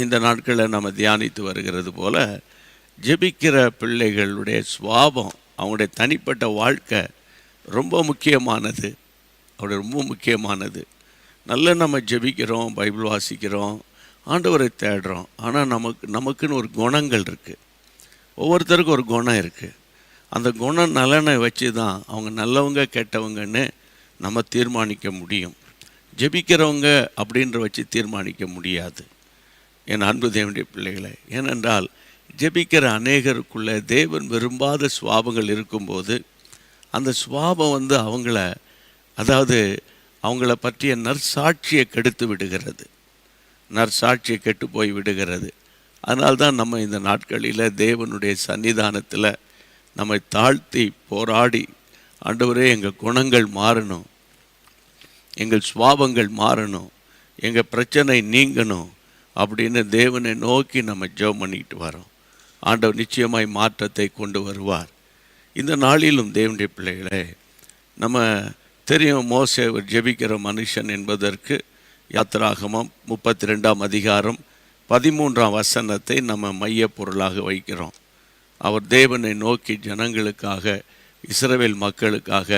இந்த நாட்களில் நம்ம தியானித்து வருகிறது போல, ஜெபிக்கிற பிள்ளைகளுடைய சுவாபம், அவங்களுடைய தனிப்பட்ட வாழ்க்கை ரொம்ப முக்கியமானது. ரொம்ப முக்கியமானது. நல்ல நம்ம ஜெபிக்கிறோம், பைபிள் வாசிக்கிறோம், ஆண்டவரை தேடுறோம். ஆனால் நமக்குன்னு ஒரு குணங்கள் இருக்குது. ஒவ்வொருத்தருக்கும் ஒரு குணம் இருக்குது. அந்த குண நலனை வச்சு தான் அவங்க நல்லவங்க கெட்டவங்கன்னு நம்ம தீர்மானிக்க முடியும். ஜெபிக்கிறவங்க அப்படின்ற வச்சு தீர்மானிக்க முடியாது. என் அன்பு தேவனுடைய பிள்ளைகளை, ஏனென்றால் ஜெபிக்கிற அநேகருக்குள்ளே தேவன் விரும்பாத சுவாபங்கள் இருக்கும்போது அந்த சுவாபம் அவங்கள பற்றிய நற்சாட்சியை கெடுத்து விடுகிறது. நற்சாட்சியை கெட்டு போய் விடுகிறது. அதனால்தான் நம்ம இந்த நாட்களில் தேவனுடைய சன்னிதானத்தில் நம்மை தாழ்த்தி போராடி, ஆண்டவரே எங்கள் குணங்கள் மாறணும், எங்கள் சுவாபங்கள் மாறணும், எங்கள் பிரச்சனை நீங்கணும் அப்படின்னு தேவனை நோக்கி நம்ம ஜெபம் பண்ணிக்கிட்டு வரோம். ஆண்டவர் நிச்சயமாய் மாற்றத்தை கொண்டு வருவார். இந்த நாளிலும் தேவனுடைய பிள்ளைகளே, நம்ம தெரியும், மோசே ஒரு ஜெபிக்கிற மனுஷன் என்பதற்கு யாத்திராகமம் 32ஆம் அதிகாரம் 13ஆம் வசனத்தை நம்ம மைய பொருளாக வைக்கிறோம். அவர் தேவனை நோக்கி ஜனங்களுக்காக, இஸ்ரவேல் மக்களுக்காக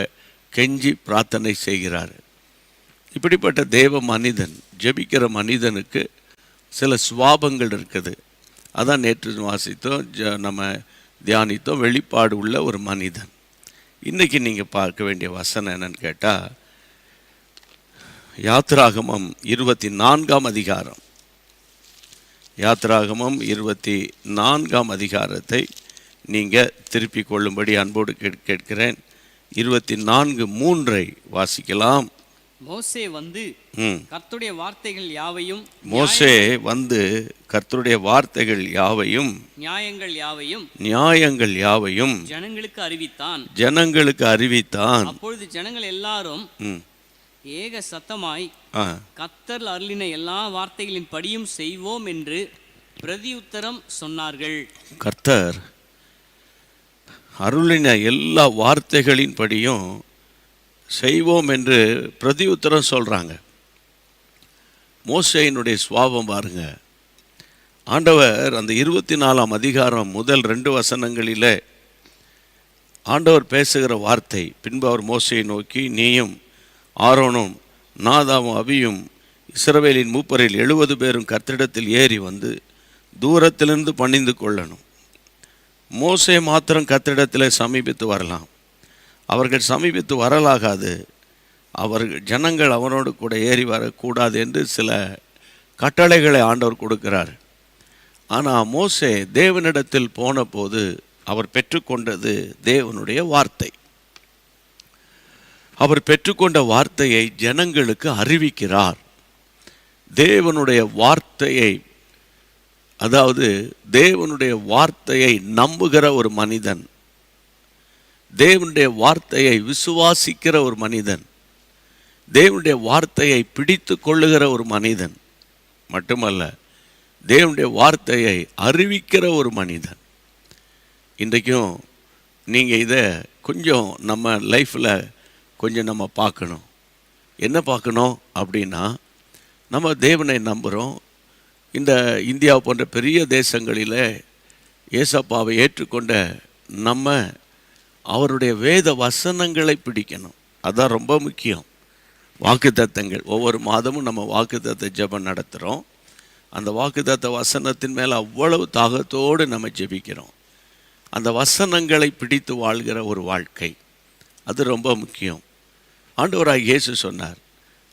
கெஞ்சி பிரார்த்தனை செய்கிறார். இப்படிப்பட்ட தேவ மனிதன், ஜெபிக்கிற மனிதனுக்கு சில சுவாபங்கள் இருக்குது. அதான் நேற்று வாசித்தோம், நம்ம தியானித்தோம், வெளிப்பாடு உள்ள ஒரு மனிதன். இன்றைக்கி நீங்கள் பார்க்க வேண்டிய வசனம் என்னன்னு கேட்டால், யாத்திராகமம் 24ஆம் அதிகாரம். யாத்திராகமம் 24ஆம் அதிகாரத்தை நீங்கள் திருப்பிக் கொள்ளும்படி அன்போடு கேட்கிறேன். 24:3 வாசிக்கலாம். மோசே வந்து கர்த்தருடைய வார்த்தைகள் யாவையும் நியாயங்கள் யாவையும் ஜனங்களுக்கு அறிவித்தான். அப்பொழுது ஜனங்கள் எல்லாரும் ஏக சத்தமாய் கர்த்தர் அருளின எல்லா வார்த்தைகளின் படியும் செய்வோம் என்று பிரதியுத்தரம் சொன்னார்கள். கர்த்தர் அருளின எல்லா வார்த்தைகளின் படியும் செய்வோம் என்று பிரதியுத்தரம் சொல்கிறாங்க. மோசேயினுடைய சுவாபம் பாருங்க. ஆண்டவர் அந்த 24ஆம் அதிகாரம் முதல் 2 வசனங்களில் ஆண்டவர் பேசுகிற வார்த்தை, பின்பு அவர் மோசேயை நோக்கி, நீயும் ஆரோனும் நாதாவும் அபியும் இஸ்ரவேலின் மூப்பரில் 70 பேரும் கர்த்தரிடத்தில் ஏறி வந்து தூரத்திலிருந்து பணிந்து கொள்ளணும். மோசே மாத்திரம் கர்த்தரிடத்தில் சமீபித்து வரலாம். அவர்கள் சமீபித்து வரலாகாது. ஜனங்கள் அவனோடு கூட ஏறி வரக்கூடாது என்று சில கட்டளைகளை ஆண்டவர் கொடுக்கிறார். ஆனால் மோசே தேவனிடத்தில் போன போது அவர் பெற்றுக்கொண்டது தேவனுடைய வார்த்தை. அவர் பெற்றுக்கொண்ட வார்த்தையை ஜனங்களுக்கு அறிவிக்கிறார். தேவனுடைய வார்த்தையை, அதாவது தேவனுடைய வார்த்தையை நம்புகிற ஒரு மனிதன், தேவனுடைய வார்த்தையை விசுவாசிக்கிற ஒரு மனிதன், தேவனுடைய வார்த்தையை பிடித்து கொள்ளுகிற ஒரு மனிதன் மட்டுமல்ல, தேவனுடைய வார்த்தையை அறிவிக்கிற ஒரு மனிதன். இன்றைக்கும் நீங்கள் இதை கொஞ்சம் நம்ம லைஃப்பில் கொஞ்சம் நம்ம பார்க்கணும். என்ன பார்க்கணும் அப்படின்னா, நம்ம தேவனை நம்புகிறோம். இந்த இந்தியா போன்ற பெரிய தேசங்களில் ஏசப்பாவை ஏற்றுக்கொண்ட நம்ம அவருடைய வேத வசனங்களை பிடிக்கணும். அதுதான் ரொம்ப முக்கியம். வாக்குத்தத்தங்கள், ஒவ்வொரு மாதமும் நம்ம வாக்குத்தத்த ஜெபம் நடத்துகிறோம். அந்த வாக்குத்தத்த வசனத்தின் மேலே அவ்வளவு தாகத்தோடு நம்ம ஜெபிக்கிறோம். அந்த வசனங்களை பிடித்து வாழ்கிற ஒரு வாழ்க்கை, அது ரொம்ப முக்கியம். ஆண்டவராகிய இயேசு சொன்னார்,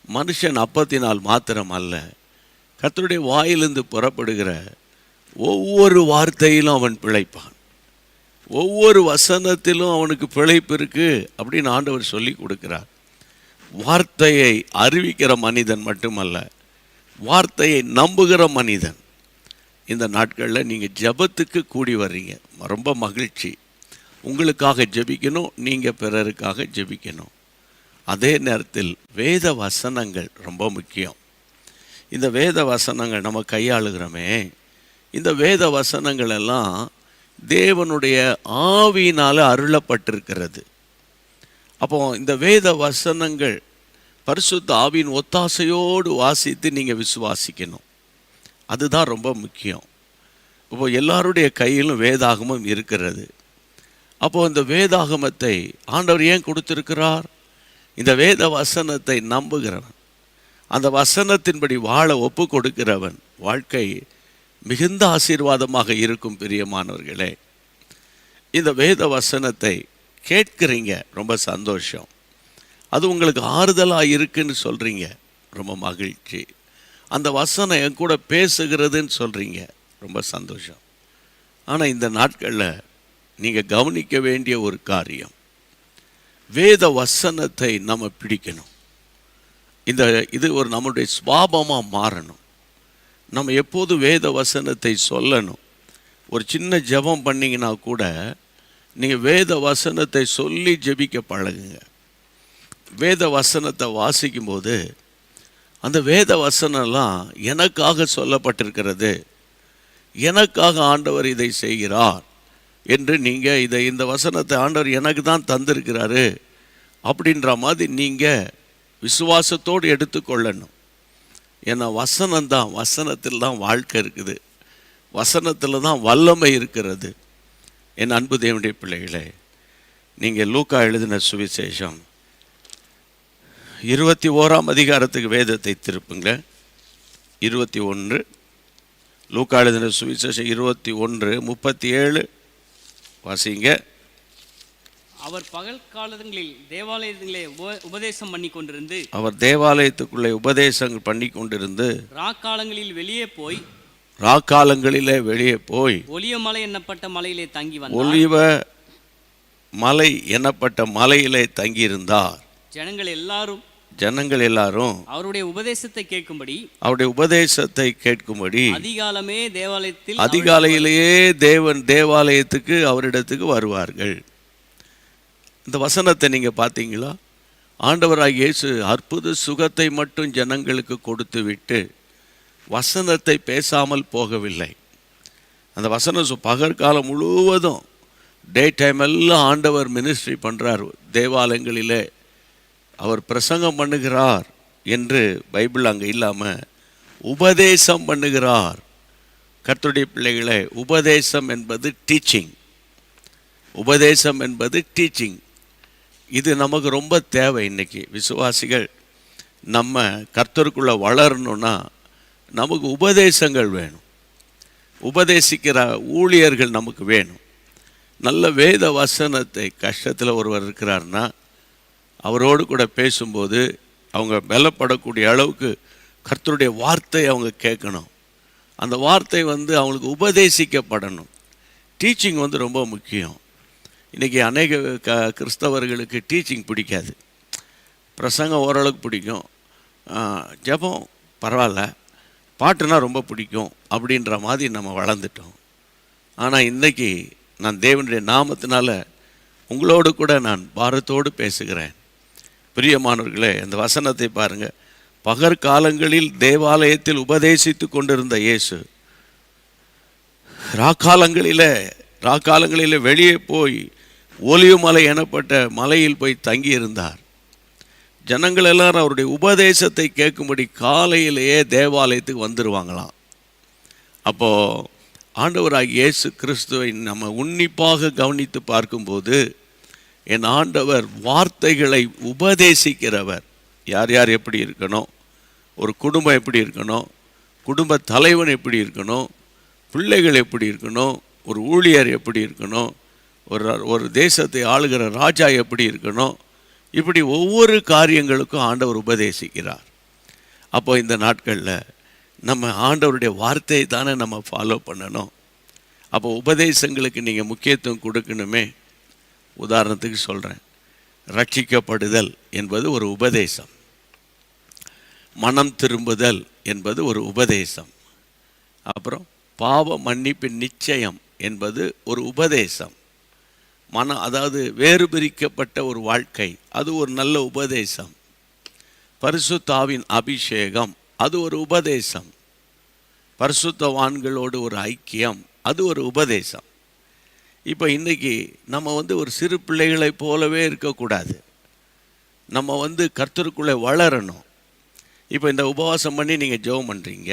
மனுஷன் அப்பத்தினால் மாத்திரம் அல்ல, கர்த்தருடைய வாயிலிருந்து புறப்படுகிற ஒவ்வொரு வார்த்தையிலும் அவன் பிழைப்பான். ஒவ்வொரு வசனத்திலும் அவனுக்கு பிழைப்பு இருக்குது அப்படின்னு ஆண்டவர் சொல்லி கொடுக்கிறார். வார்த்தையை அறிவிக்கிற மனிதன் மட்டுமல்ல, வார்த்தையை நம்புகிற மனிதன். இந்த நாட்களில் நீங்கள் ஜெபத்துக்கு கூடி வர்றீங்க, ரொம்ப மகிழ்ச்சி. உங்களுக்காக ஜெபிக்கணும், நீங்கள் பிறருக்காக ஜெபிக்கணும். அதே நேரத்தில் வேத வசனங்கள் ரொம்ப முக்கியம். இந்த வேத வசனங்கள் நம்ம கையாளுகிறோமே, இந்த வேத வசனங்கள் எல்லாம் தேவனுடைய ஆவியினால் அருளப்பட்டிருக்கிறது. அப்போ இந்த வேத வசனங்கள் பரிசுத்த ஆவியின் ஒத்தாசையோடு வாசித்து நீங்கள் விசுவாசிக்கணும். அதுதான் ரொம்ப முக்கியம். இப்போ எல்லாருடைய கையிலும் வேதாகமம் இருக்கிறது. அப்போது இந்த வேதாகமத்தை ஆண்டவர் ஏன் கொடுத்திருக்கிறார்? இந்த வேத வசனத்தை நம்புகிறவன், அந்த வசனத்தின்படி வாழ ஒப்பு கொடுக்கிறவன் வாழ்க்கை மிகுந்த ஆசீர்வாதமாக இருக்கும். பிரியமானவர்களே, இந்த வேத வசனத்தை கேட்குறீங்க, ரொம்ப சந்தோஷம். அது உங்களுக்கு ஆறுதலாக இருக்குன்னு சொல்கிறீங்க, ரொம்ப மகிழ்ச்சி. அந்த வசனம் என் கூட பேசுகிறதுன்னு சொல்கிறீங்க, ரொம்ப சந்தோஷம். ஆனால் இந்த நாட்களில் நீங்கள் கவனிக்க வேண்டிய ஒரு காரியம், வேத வசனத்தை நம்ம பிடிக்கணும். இது ஒரு நம்முடைய சுபாவமாக மாறணும். நம்ம எப்போதும் வேத வசனத்தை சொல்லணும். ஒரு சின்ன ஜெபம் பண்ணிங்கன்னா கூட நீங்கள் வேத வசனத்தை சொல்லி ஜெபிக்க பழகுங்க. வேத வசனத்தை வாசிக்கும்போது அந்த வேத வசனம்லாம் எனக்காக சொல்லப்பட்டிருக்கிறது, எனக்காக ஆண்டவர் இதை செய்கிறார் என்று நீங்கள் இந்த வசனத்தை ஆண்டவர் எனக்கு தான் தந்திருக்கிறாரு அப்படின்ற மாதிரி நீங்கள் விசுவாசத்தோடு எடுத்துக்கொள்ளணும். ஏன்னா வசனம்தான், வசனத்தில் தான் வாழ்க்கை இருக்குது, வசனத்தில் தான் வல்லமை இருக்கிறது. என் அன்பு தேவனுடைய பிள்ளைகளே, நீங்கள் லூக்கா எழுதின சுவிசேஷம் 21ஆம் அதிகாரத்துக்கு வேதத்தை திருப்புங்க. 21, லூக்கா எழுதின சுவிசேஷம் 21:37 வாசிங்க. அவர் பகல் காலங்களில் தேவாலயத்திலே உபதேசம் பண்ணி கொண்டிருந்து, அவர் தேவாலயத்துக்குள்ளே உபதேசங்கள் பண்ணி கொண்டிருந்து ராக்காலங்களில் வெளியே போய், ராக்காலங்களிலே வெளியே போய் ஒலிவ மலை என்னப்பட்ட மலையிலே தங்கி வந்தார். ஒலிவ மலை என்னப்பட்ட மலையிலே தங்கியிருந்தார். ஜனங்கள் எல்லாரும் அவருடைய உபதேசத்தை கேட்கும்படி அதிகாலையிலேயே தேவாலயத்துக்கு அவரிடத்துக்கு வருவார்கள். இந்த வசனத்தை நீங்கள் பார்த்தீங்களா? ஆண்டவராகிய இயேசு அற்புத சுகத்தை மட்டும் ஜனங்களுக்கு கொடுத்து விட்டு வசனத்தை பேசாமல் போகவில்லை. அந்த வசனம் பகற்காலம் முழுவதும் டே டைம் எல்லாம் ஆண்டவர் மினிஸ்ட்ரி பண்ணுறார். தேவாலயங்களிலே அவர் பிரசங்கம் பண்ணுகிறார் என்று பைபிள் அங்கே இல்லாமல் உபதேசம் பண்ணுகிறார். கர்த்தருடைய பிள்ளைகளே, உபதேசம் என்பது டீச்சிங். உபதேசம் என்பது டீச்சிங். இது நமக்கு ரொம்ப தேவை. இன்றைக்கி விசுவாசிகள் நம்ம கர்த்தருக்குள்ளே வளரணும்னா நமக்கு உபதேசங்கள் வேணும், உபதேசிக்கிற ஊழியர்கள் நமக்கு வேணும். நல்ல வேத வசனத்தை, கஷ்டத்தில் ஒருவர் இருக்கிறார்னா அவரோடு கூட பேசும்போது அவங்க பலப்படக்கூடிய அளவுக்கு கர்த்தருடைய வார்த்தை அவங்க கேட்கணும். அந்த வார்த்தை அவங்களுக்கு உபதேசிக்கப்படணும். டீச்சிங் ரொம்ப முக்கியம். இன்றைக்கி அநேக கிறிஸ்தவர்களுக்கு டீச்சிங் பிடிக்காது. பிரசங்கம் ஓரளவுக்கு பிடிக்கும், ஜெபம் பரவாயில்ல, பாட்டுனா ரொம்ப பிடிக்கும் அப்படின்ற மாதிரி நம்ம வளர்ந்துட்டோம். ஆனால் இன்றைக்கி நான் தேவனுடைய நாமத்தினால உங்களோடு கூட நான் பாரத்தோடு பேசுகிறேன். பிரியமானவர்களே, அந்த வசனத்தை பாருங்கள். பகற்காலங்களில் தேவாலயத்தில் உபதேசித்து கொண்டிருந்த இயேசு ராக்காலங்களிலே வெளியே போய் ஒலிவ மலை எனப்பட்ட மலையில் போய் தங்கியிருந்தார். ஜனங்கள் எல்லாரும் அவருடைய உபதேசத்தை கேட்கும்படி காலையிலேயே தேவாலயத்துக்கு வந்துடுவாங்களாம். அப்போது ஆண்டவராகிய இயேசு கிறிஸ்துவை நம்ம உன்னிப்பாக கவனித்து பார்க்கும்போது, என் ஆண்டவர் வார்த்தைகளை உபதேசிக்கிறவர். யார் யார் எப்படி இருக்கணும், ஒரு குடும்பம் எப்படி இருக்கணும், குடும்ப தலைவன் எப்படி இருக்கணும், பிள்ளைகள் எப்படி இருக்கணும், ஒரு ஊழியர் எப்படி இருக்கணும், ஒரு தேசத்தை ஆளுகிற ராஜா எப்படி இருக்கணும், இப்படி ஒவ்வொரு காரியங்களுக்கும் ஆண்டவர் உபதேசிக்கிறார். அப்போ இந்த நாட்களில் நம்ம ஆண்டவருடைய வார்த்தையை தானே நம்ம ஃபாலோ பண்ணணும். அப்போ உபதேசங்களுக்கு நீங்கள் முக்கியத்துவம் கொடுக்கணுமே. உதாரணத்துக்கு சொல்கிறேன், ரட்சிக்கப்படுதல் என்பது ஒரு உபதேசம், மனம் திரும்புதல் என்பது ஒரு உபதேசம், அப்புறம் பாவ மன்னிப்பின் நிச்சயம் என்பது ஒரு உபதேசம், அதாவது வேறு பிரிக்கப்பட்ட ஒரு வாழ்க்கை, அது ஒரு நல்ல உபதேசம், பரிசுத்தாவின் அபிஷேகம் அது ஒரு உபதேசம், பரிசுத்தவான்களோடு ஒரு ஐக்கியம் அது ஒரு உபதேசம். இப்போ இன்றைக்கி நம்ம ஒரு சிறு பிள்ளைகளைப் போலவே இருக்கக்கூடாது. நம்ம கர்த்தருக்குள்ளே வளரணும். இப்போ இந்த உபவாசம் பண்ணி நீங்கள் ஜெபம் பண்ணுறீங்க,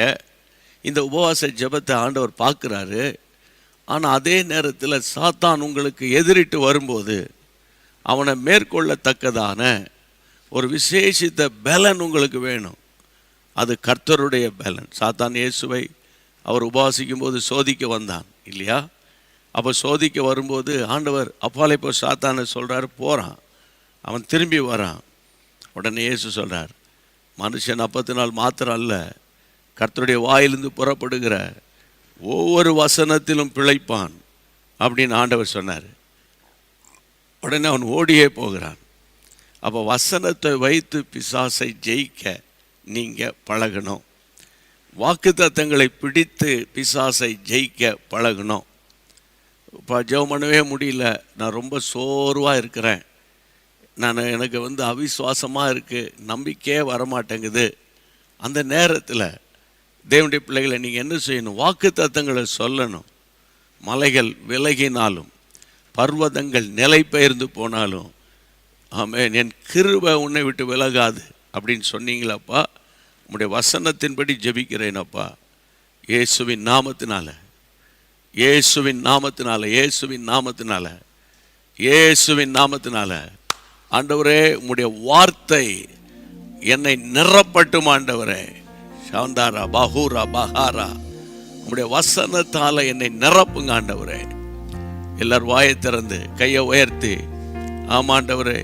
இந்த உபவாச ஜெபத்தை ஆண்டவர் பார்க்குறாரு. ஆனால் அதே நேரத்தில் சாத்தான் உங்களுக்கு எதிரிட்டு வரும்போது அவனை மேற்கொள்ளத்தக்கதான ஒரு விசேஷித்த பலன் உங்களுக்கு வேணும். அது கர்த்தருடைய பலன். சாத்தான் இயேசுவை அவர் உபவாசிக்கும் போது சோதிக்க வந்தான் இல்லையா? அப்போ சோதிக்க வரும்போது ஆண்டவர் அப்பாலே இப்போ சாத்தானை சொல்கிறாரு, போகிறான், அவன் திரும்பி வரான். உடனே இயேசு சொல்கிறார், மனுஷன் அப்பத்தினால் மாத்திரம் அல்ல, கர்த்தருடைய வாயிலிருந்து புறப்படுகிற ஒவ்வொரு வசனத்திலும் பிழைப்பான் அப்படின்னு ஆண்டவர் சொன்னார். உடனே அவன் ஓடியே போகிறான். அப்போ வசனத்தை வைத்து பிசாசை ஜெயிக்க நீங்கள் பழகணும். வாக்குத்தத்தங்களை பிடித்து பிசாசை ஜெயிக்க பழகணும். இப்போ ஜெபம் பண்ணவே முடியல, நான் ரொம்ப சோர்வாக இருக்கிறேன், எனக்கு அவிசுவாசமாக இருக்குது, நம்பிக்கையே வரமாட்டேங்குது. அந்த நேரத்தில் தேவனுடைய பிள்ளைகளை நீங்கள் என்ன செய்யணும்? வாக்குத்தத்தங்களை சொல்லணும். மலைகள் விலகினாலும் பர்வதங்கள் நிலை பெயர்ந்து போனாலும் ஆமென், என் கிருபை உன்னை விட்டு விலகாது அப்படின்னு சொன்னீங்களாப்பா. உம்முடைய வசனத்தின்படி ஜெபிக்கிறேனப்பா, இயேசுவின் நாமத்தினால, இயேசுவின் நாமத்தினால, இயேசுவின் நாமத்தினால, இயேசுவின் நாமத்தினால. ஆண்டவரே, உம்முடைய வார்த்தை என்னை நிரப்பட்டும் ஆண்டவரே. சாந்தாரா பஹூரா பஹாரா, உம்முடைய வசனத்தால் என்னை நிரப்புங்க ஆண்டவரே. எல்லாரும் வாயை திறந்து கையை உயர்த்தி, ஆமாண்டவரே,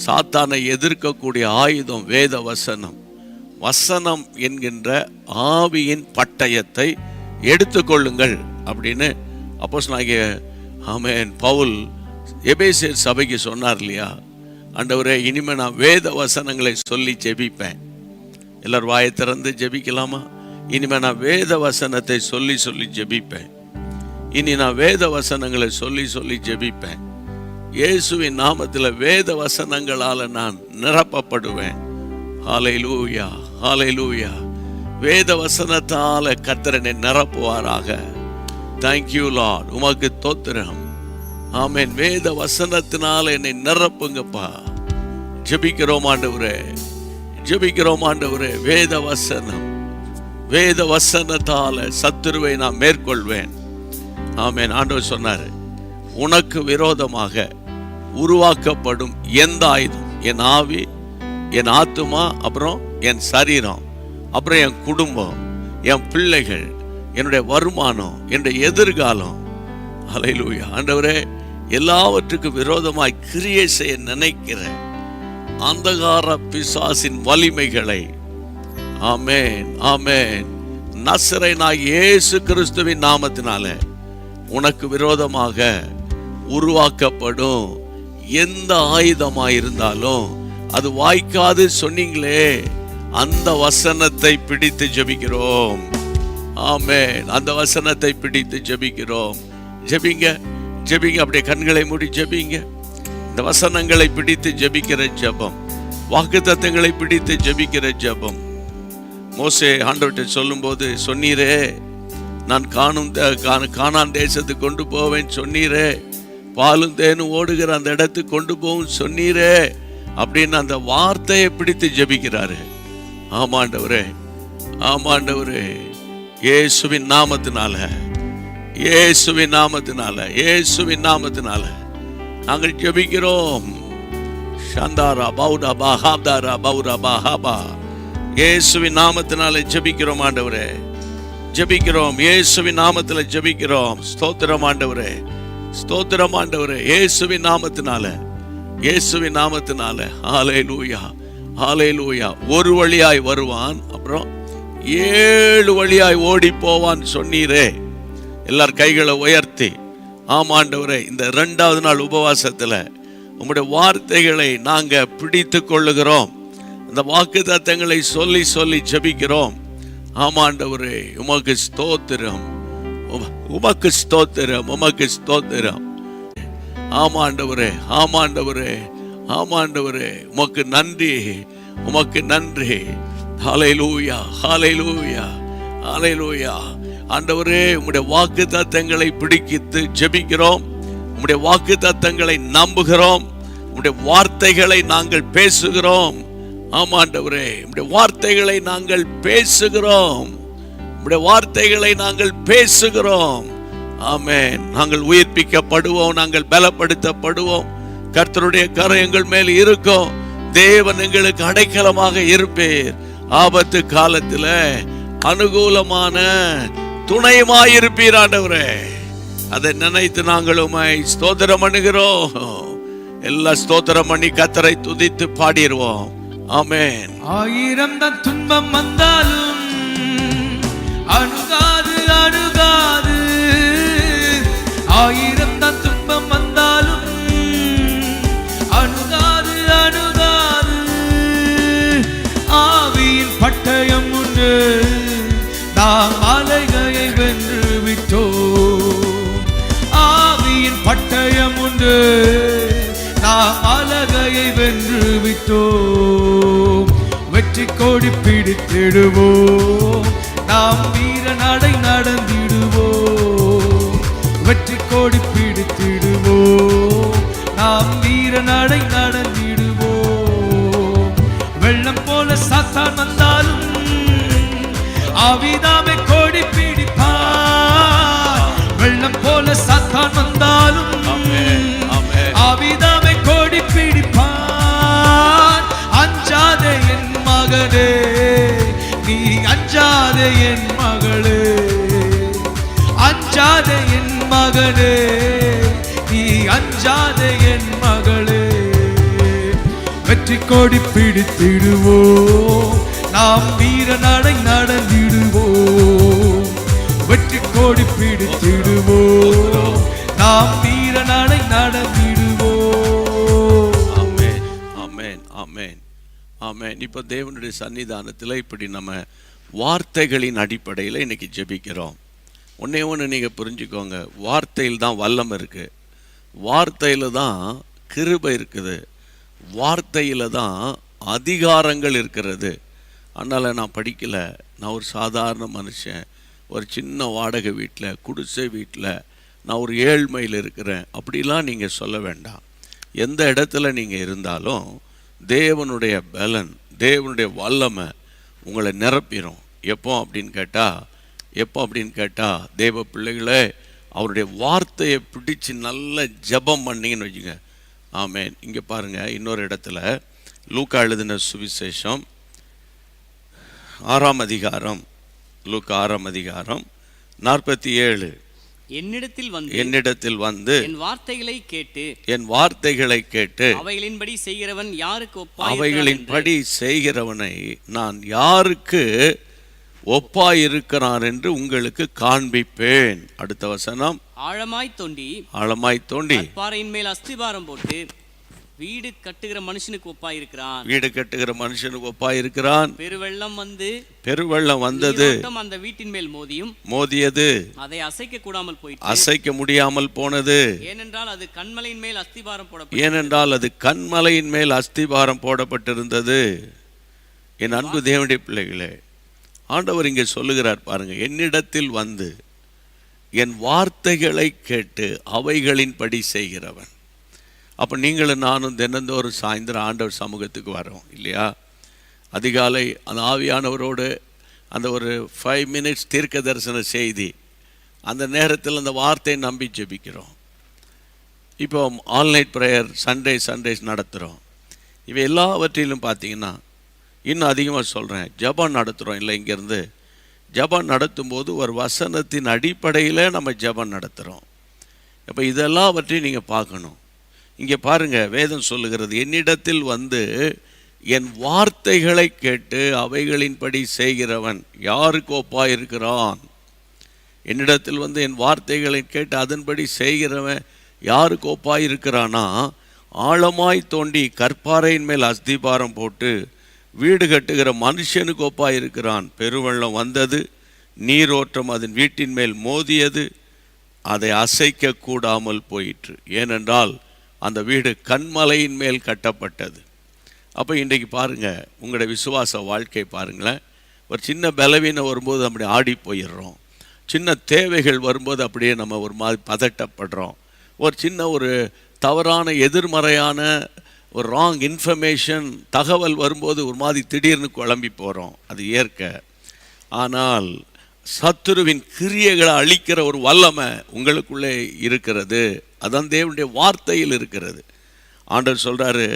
சாத்தானை எதிர்க்கக்கூடிய ஆயுதம் வேத வசனம். வசனம் என்கின்ற ஆவியின் பட்டயத்தை எடுத்துக்கொள்ளுங்கள் அப்படின்னு அப்போஸ்தலனாகிய ஆமென் பவுல் எபேசியர் சபைக்கு சொன்னார் இல்லையா? ஆண்டவரே, இனிமேல் நான் வேத வசனங்களை சொல்லி ஜெபிப்பேன். எல்லாரும் வாயை திறந்து ஜெபிக்கலாமா? இனிமேல் நான் வேத வசனத்தை சொல்லி சொல்லி ஜெபிப்பேன். இனி நான் வேத வசனங்களை சொல்லி சொல்லி ஜெபிப்பேன். இயேசுவின் நாமத்தில் வேத வசனங்களால் நான் நிரப்பப்படுவேன். ஹல்லேலூயா, ஹல்லேலூயா. வேத வசனத்தால் கர்த்தரனை நிரப்புவாராக. தேங்க்யூ லார்ட், உமக்கு தோத்திரம். ஆமென். வேத வசனத்தினால என்னை நிரப்புங்கப்பா. ஜெபிக்கிறோம் ஆண்டவரே, ஜெபிக்கிறோம் ஆண்டவரே. வேத வசனம், வேத வசனத்தால சத்துருவை நான் மேற்கொள்வேன். ஆமென். ஆண்டவர் சொன்னார், உனக்கு விரோதமாக உருவாக்கப்படும் எந்த ஆயுதம், என் ஆவி, என் ஆத்துமா, அப்புறம் என் சரீரம், அப்புறம் என் குடும்பம், என் பிள்ளைகள், என்னுடைய வருமானம், என்னுடைய எதிர்காலம், ஹல்லேலூயா. ஆண்டவரே, எல்லாவற்றுக்கும் விரோதமாய் கிரியை செய்ய நினைக்கிற அந்தகார பிசாசின் வலிமைகளை ஆமென், ஆமென், நசரேயனாகிய இயேசு கிறிஸ்துவின் நாமத்தினால உனக்கு விரோதமாக உருவாக்கப்படும் எந்த ஆயுதமாக இருந்தாலும் அது வாய்க்காது சொன்னீங்களே, அந்த வசனத்தை பிடித்து ஜெபிக்கிறோம். ஆமென். அந்த வசனத்தை பிடித்து ஜெபிக்கிறோம். ஜெபிங்க, ஜெபிங்க. அப்படியே கண்களை மூடி ஜெபிங்க. இந்த வசனங்களை பிடித்து ஜெபிக்கிற ஜெபம், வாக்குத்தத்தங்களை பிடித்து ஜெபிக்கிற ஜெபம். மோசே ஆண்டவர்கிட்ட சொல்லும்போது சொன்னீரே, நான் கானான் தேசத்துக்கு கொண்டு போவேன் சொன்னீரே, பாலும் தேனும் ஓடுகிற அந்த இடத்துக்கு கொண்டு போவும் சொன்னீரே அப்படின்னு அந்த வார்த்தையை பிடித்து ஜெபிக்கிறாரு. ஆமாண்டவரே, ஆமாண்டவரே, இயேசுவின் நாமத்தினால, இயேசுவின் நாமத்தினால, இயேசுவின் நாமத்தினால நாங்கள் ஜெபிக்கிறோம். ஷந்தாரா பௌடா பஹாதாரா பௌரா பஹாபா, இயேசுவின் நாமத்தினால ஜெபிக்கிறோம் ஆண்டவரே, ஜெபிக்கிறோம். இயேசுவின் நாமத்தில் ஜெபிக்கிறோம். ஸ்தோத்திரம் ஆண்டவரே, ஸ்தோத்திரம் ஆண்டவரே. இயேசுவின் நாமத்தினால, இயேசுவின் நாமத்தினால. ஹல்லேலூயா, ஹல்லேலூயா. ஒரு வழியாய் வருவான், அப்புறம் 7 வழியாய் ஓடி போவான் சொன்னீரே. எல்லார் கைகளை உயர்த்தி, ஆமாண்டவரே, இந்த 2வது நாள் உபவாசத்தில் உம்முடைய வார்த்தைகளை நாங்கள் பிடித்து கொள்ளுகிறோம். அந்த வாக்குத்தத்தங்களை சொல்லி சொல்லி ஜெபிக்கிறோம். ஆமாண்டவரே, உமக்கு ஸ்தோத்திரம், உமக்கு ஸ்தோத்திரம், உமக்கு ஸ்தோத்திரம். ஆமாண்டவரே, ஆமாண்டவரே, ஆமாண்டவரே, உமக்கு நன்றி, உமக்கு நன்றி. ஹல்லேலூயா, ஹல்லேலூயா, ஹல்லேலூயா. ஆண்டவரே, உம்முடைய வாக்குத்தத்தங்களை பிடித்து ஜெபிக்கிறோம். உம்முடைய வாக்குத்தத்தங்களை நம்புகிறோம். உம்முடைய வார்த்தைகளை நாங்கள் பேசுகிறோம். ஆமாண்டவரே, உம்முடைய வார்த்தைகளை நாங்கள் பேசுகிறோம். உம்முடைய வார்த்தைகளை நாங்கள் பேசுகிறோம். ஆமென். நாங்கள் உயிர்ப்பிக்கப்படுவோம், நாங்கள் பலப்படுத்தப்படுவோம். கர்த்தருடைய கரம் எங்கள் மேல் இருக்கும். தேவன் எங்களுக்கு அடைக்கலமாக இருப்பீர். ஆபத்து காலத்துல அனுகூலமான துணையுமாயிருப்பீர் ஆண்டவரே. அதை நினைத்து நாங்கள் உம்மை ஸ்தோத்திரம் பண்ணுகிறோம். எல்லா ஸ்தோத்திரம் பண்ணி கர்த்தரை துதித்து பாடிடுவோம். ஆமென். 1000 தான் துன்பம் வந்தாலும் அணுகாது அணுகாது. 1000 தான் துன்பம் வந்தாலும் அணுகாது அணுகாது. ஆவியின் பட்டயம் உண்டு, நாம் அலைகளை வென்று விட்டோம். ஆவியின் பட்டயம் உண்டு, நாம் அலகையை வென்று விட்டோம். வெற்றி கொடி பிடித்திடுவோம், நாம் வீர நடை நடந்திடுவோம். வெற்றி கொடி பிடித்திடுவோம், நாம் வீர நடை நடந்திடுவோம். வெள்ளம் போல சாத்தான் வந்தாலும் ஆவிதாமே கொடி பிடிப்பார். வெள்ளம் போல சாத்தான் வந்தாலும் ஆவிதாமே கொடி பிடிப்பான். அஞ்சாதே என் மகனே, நீ அஞ்சாதே என் மகளே. அஞ்சாதே என் மகனே, நீ அஞ்சாதே என் மகளே. வெற்றி கொடி பிடித்திடுவோம், நாம் வீர நடை நடந்திடுவோம். வெற்றி கொடி பிடித்திடுவோம், நாம் வீர நடை நடந்திடுவோம். ஆமென், ஆமென், ஆமென், ஆமென். இப்போ தேவனுடைய சன்னிதானத்தில் இப்படி நம்ம வார்த்தைகளின் அடிப்படையில் இன்னைக்கு ஜெபிக்கிறோம். ஒன்னே ஒன்று நீங்கள் புரிஞ்சுக்கோங்க, வார்த்தையில் தான் வல்லம் இருக்கு, வார்த்தையில் தான் கிருபை இருக்குது, வார்த்தையில் தான் அதிகாரங்கள் இருக்கிறது. அதனால் நான் படிக்கலை, நான் ஒரு சாதாரண மனுஷன், ஒரு சின்ன வாடகை வீட்டில், குடிசை வீட்டில், நான் ஒரு ஏழ்மையில் இருக்கிறேன் அப்படிலாம் நீங்கள் சொல்ல வேண்டாம். எந்த இடத்துல நீங்கள் இருந்தாலும் தேவனுடைய பலன், தேவனுடைய வல்லமை உங்களை நிரப்பிடும். எப்போ அப்படின்னு கேட்டால் தேவ பிள்ளைகளே, அவருடைய வார்த்தையை பிடிச்சு நல்ல ஜெபம் பண்ணிங்கன்னு வச்சுங்க. ஆமென். இங்கே பாருங்கள், இன்னொரு இடத்துல லூக்கா எழுதின சுவிசேஷம் 6ஆம் அதிகாரம், லூக்கா 6ஆம் அதிகாரம் 47. என்னிடத்தில் வந்து என் வார்த்தைகளை கேட்டு அவைகளின்படி செய்கிறவன் யாருக்கு அவைகளின்படி செய்கிறவனை நான் யாருக்கு ஒப்பாயிருக்கிறான் என்று உங்களுக்கு காண்பிப்பேன். அடுத்த வசனம், ஆழமாய் தோண்டி பாறையின் மேல் அஸ்திபாரம் போட்டு வீடு கட்டுகிற மனுஷனுக்கு ஒப்பாயிருக்கிறான். பெருவெள்ளம் வந்தது, அந்த வீட்டின் மேல் மோதியது, அதை அசைக்க முடியாமல் போனது. ஏனென்றால் அது கன்மலையின் மேல் அஸ்திபாரம் போடப்பட்டிருந்தது. என் அன்பு தேவனுடைய பிள்ளைகளே, ஆண்டவர் இங்கே சொல்லுகிறார் பாருங்க, என்னிடத்தில் வந்து என் வார்த்தைகளை கேட்டு அவைகளின்படி செய்கிறவன். அப்போ நீங்களும் நானும் தினந்தோறும் சாயந்தரம் ஆண்டவர் சமூகத்துக்கு வரோம் இல்லையா? அதிகாலை அந்த ஆவியானவரோடு அந்த ஒரு 5 minutes தீர்க்க தரிசன செய்தி, அந்த நேரத்தில் அந்த வார்த்தையை நம்பி ஜெபிக்கிறோம். இப்போ ஆன்லைன் ப்ரேயர் சண்டேஸ் நடத்துகிறோம். இவை எல்லாவற்றிலும் பார்த்தீங்கன்னா இன்னும் அதிகமாக சொல்கிறேன், ஜெபம் நடத்துகிறோம் இல்லை? இங்கேருந்து ஜெபம் நடத்தும்போது ஒரு வசனத்தின் அடிப்படையில் நம்ம ஜெபம் நடத்துகிறோம். இப்போ இதெல்லாவற்றையும் நீங்கள் பார்க்கணும். இங்கே பாருங்கள், வேதம் சொல்லுகிறது, என்னிடத்தில் வந்து என் வார்த்தைகளை கேட்டு அவைகளின்படி செய்கிறவன் யாருக்கு ஒப்பாயிருக்கிறான். என்னிடத்தில் வந்து என் வார்த்தைகளை கேட்டு அதன்படி செய்கிறவன் யாருக்கு ஒப்பாயிருக்கிறானா, ஆழமாய் தோண்டி கற்பாறையின் மேல் அஸ்திபாரம் போட்டு வீடு கட்டுகிற மனுஷனுக்கு ஒப்பாயிருக்கிறான். பெருவெள்ளம் வந்தது, நீரோட்டம் அதன் வீட்டின் மேல் மோதியது, அதை அசைக்க கூடாமல் போயிற்று. ஏனென்றால் அந்த வீடு கன்மலையின் மேல் கட்டப்பட்டது. அப்போ இன்றைக்கு பாருங்கள், உங்களுடைய விசுவாச வாழ்க்கை பாருங்களேன். ஒரு சின்ன பலவீனம் வரும்போது அப்படி ஆடி போயிடுறோம். சின்ன தேவைகள் வரும்போது அப்படியே நம்ம ஒரு மாதிரி பதட்டப்படுறோம். ஒரு சின்ன ஒரு தவறான எதிர்மறையான ஒரு ராங் இன்ஃபர்மேஷன் தகவல் வரும்போது ஒரு மாதிரி திடீர்னு குழம்பி போகிறோம். அது இயற்கை. ஆனால் சத்துருவின் கிரியைகளை அழிக்கிற ஒரு வல்லமை உங்களுக்குள்ளே இருக்கிறது. அதான் தேவனுடைய வார்த்தையில் இருக்கிறது. ஆண்டவர் சொல்றாரு,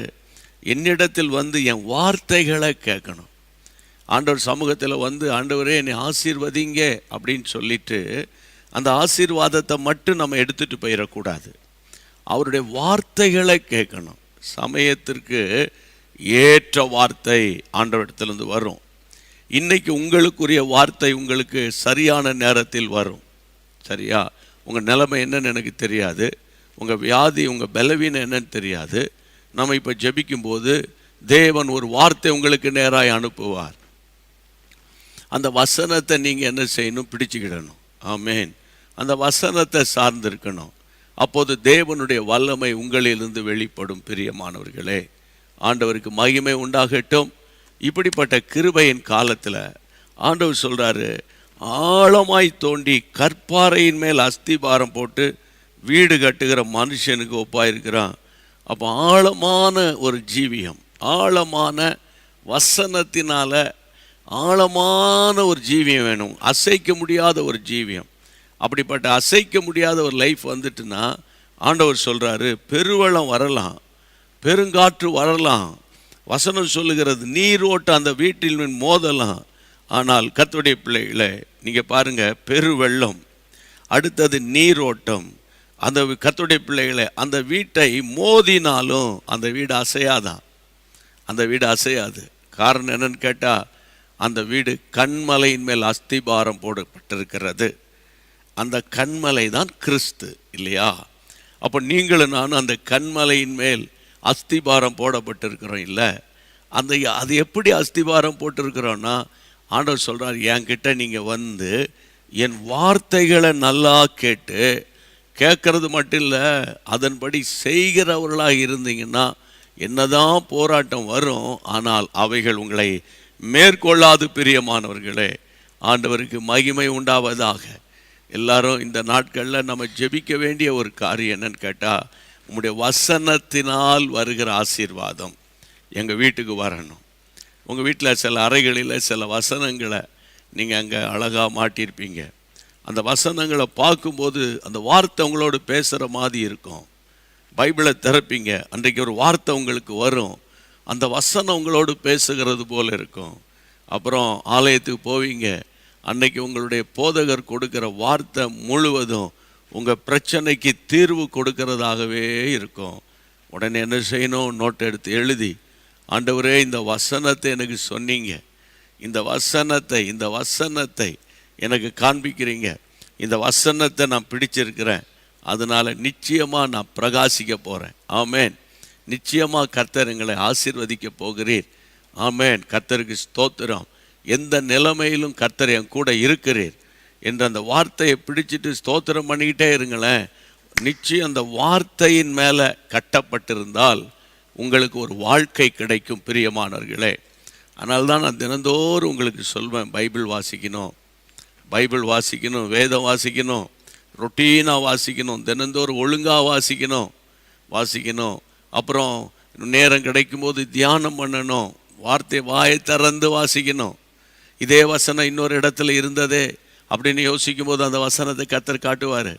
என்னிடத்தில் வந்து என் வார்த்தைகளை கேட்கணும். ஆண்டவர் சமூகத்தில் வந்து, ஆண்டவரே என்னை ஆசீர்வதிங்க அப்படின்னு சொல்லிட்டு அந்த ஆசீர்வாதத்தை மட்டும் நம்ம எடுத்துட்டு போயிடக்கூடாது. அவருடைய வார்த்தைகளை கேட்கணும். சமயத்திற்கு ஏற்ற வார்த்தை ஆண்டவரிடத்திலிருந்து வரும். இன்னைக்கு உங்களுக்குரிய வார்த்தை உங்களுக்கு சரியான நேரத்தில் வரும். சரியா? உங்கள் நிலைமை என்னன்னு எனக்கு தெரியாது, உங்கள் வியாதி உங்கள் பலவீனம் என்னன்னு தெரியாது. நம்ம இப்போ ஜெபிக்கும்போது தேவன் ஒரு வார்த்தை உங்களுக்கு நேராக அனுப்புவார். அந்த வசனத்தை நீங்கள் என்ன செய்யணும்? பிடிச்சுக்கிடணும். ஆமேன். அந்த வசனத்தை சார்ந்திருக்கணும். அப்போது தேவனுடைய வல்லமை உங்களிலிருந்து வெளிப்படும். பிரியமானவர்களே, ஆண்டவருக்கு மகிமை உண்டாகட்டும். இப்படிப்பட்ட கிருபையின் காலத்தில் ஆண்டவர் சொல்கிறாரு, ஆழமாய் தோண்டி கற்பாறையின் மேல் அஸ்திபாரம் போட்டு வீடு கட்டுகிற மனுஷனுக்கு ஒப்பாயிருக்கிறான். அப்போ ஆழமான ஒரு ஜீவியம், ஆழமான வசனத்தினால ஆழமான ஒரு ஜீவியம் வேணும். அசைக்க முடியாத ஒரு ஜீவியம். அப்படிப்பட்ட அசைக்க முடியாத ஒரு லைஃப் வந்துட்டுன்னா ஆண்டவர் சொல்கிறாரு, பெருவெள்ளம் வரலாம், பெருங்காற்று வரலாம். வசனம் சொல்லுகிறது, நீரோட்ட அந்த வீட்டில் மோதலாம். ஆனால் கர்த்தருடைய பிள்ளைகளை நீங்கள் பாருங்கள், பெருவெள்ளம், அடுத்தது நீரோட்டம். அந்த கர்த்தருடைய பிள்ளைகளை அந்த வீட்டை மோதினாலும் அந்த வீடு அசையாதான். அந்த வீடு அசையாது. காரணம் என்னன்னு கேட்டால், அந்த வீடு கண்மலையின் மேல் அஸ்திபாரம் போடப்பட்டிருக்கிறது. அந்த கண்மலை தான் கிறிஸ்து, இல்லையா? அப்போ நீங்களும் நானும் அந்த கண்மலையின் மேல் அஸ்திபாரம் போடப்பட்டிருக்கிறோம். இல்லை, அது எப்படி அஸ்திபாரம் போட்டிருக்கிறோன்னா, ஆண்டவர் சொல்கிறார், என்கிட்ட நீங்கள் வந்து என் வார்த்தைகளை நல்லா கேட்டு, கேட்கறது மட்டும் இல்லை, அதன்படி செய்கிறவர்களாக இருந்தீங்கன்னா என்னதான் போராட்டம் வரும், ஆனால் அவைகள் உங்களை மேற்கொள்ளாது. பிரியமானவர்களே, ஆண்டவருக்கு மகிமை உண்டாவதாக. எல்லாரும் இந்த நாட்களில் நம்ம ஜெபிக்க வேண்டிய ஒரு காரியம் என்னன்னு கேட்டால், உங்களுடைய வசனத்தினால் வருகிற ஆசீர்வாதம் எங்கள் வீட்டுக்கு வரணும். உங்கள் வீட்டில் சில அறைகளில் சில வசனங்களை நீங்கள் அங்கே அழகாக மாட்டியிருப்பீங்க. அந்த வசனங்களை பார்க்கும்போது அந்த வார்த்தை உங்களோடு பேசுகிற மாதிரி இருக்கும். பைபிளை திறப்பீங்க, அன்றைக்கு ஒரு வார்த்தை உங்களுக்கு வரும், அந்த வசனம் உங்களோடு பேசுகிறது போல் இருக்கும். அப்புறம் ஆலயத்துக்கு போவீங்க, அன்னைக்கு உங்களுடைய போதகர் கொடுக்கிற வார்த்தை முழுவதும் உங்கள் பிரச்சனைக்கு தீர்வு கொடுக்கிறதாகவே இருக்கும். உடனே என்ன செய்யணும்? நோட்டை எடுத்து எழுதி, ஆண்டவரே இந்த வசனத்தை எனக்கு சொன்னீங்க, இந்த வசனத்தை எனக்கு காண்பிக்கிறீங்க, இந்த வசனத்தை நான் பிடிச்சிருக்கிறேன், அதனால் நிச்சயமாக நான் பிரகாசிக்க போகிறேன். ஆமேன். நிச்சயமாக கர்த்தர் எங்களை ஆசீர்வதிக்க போகிறீர். ஆமேன். கர்த்தருக்கு ஸ்தோத்திரம். எந்த நிலைமையிலும் கர்த்தர் என் கூட இருக்கிறீர் என்ற அந்த வார்த்தையை பிடிச்சிட்டு ஸ்தோத்திரம் பண்ணிக்கிட்டே இருங்களேன். நிச்சயம் அந்த வார்த்தையின் மேலே கட்டப்பட்டிருந்தால் உங்களுக்கு ஒரு வாழ்க்கை கிடைக்கும். பிரியமானவர்களே, அதனால்தான் நான் தினந்தோறும் உங்களுக்கு சொல்வேன், பைபிள் வாசிக்கணும், வேதம் வாசிக்கணும், ரொட்டீனாக வாசிக்கணும், தினந்தோறும் ஒழுங்காக வாசிக்கணும். அப்புறம் நேரம் கிடைக்கும்போது தியானம் பண்ணணும், வார்த்தை வாயை திறந்து வாசிக்கணும். இதே வசனம் இன்னொரு இடத்துல இருந்ததே அப்படின்னு யோசிக்கும் போது அந்த வசனத்தை கர்த்தர் காட்டுவார்.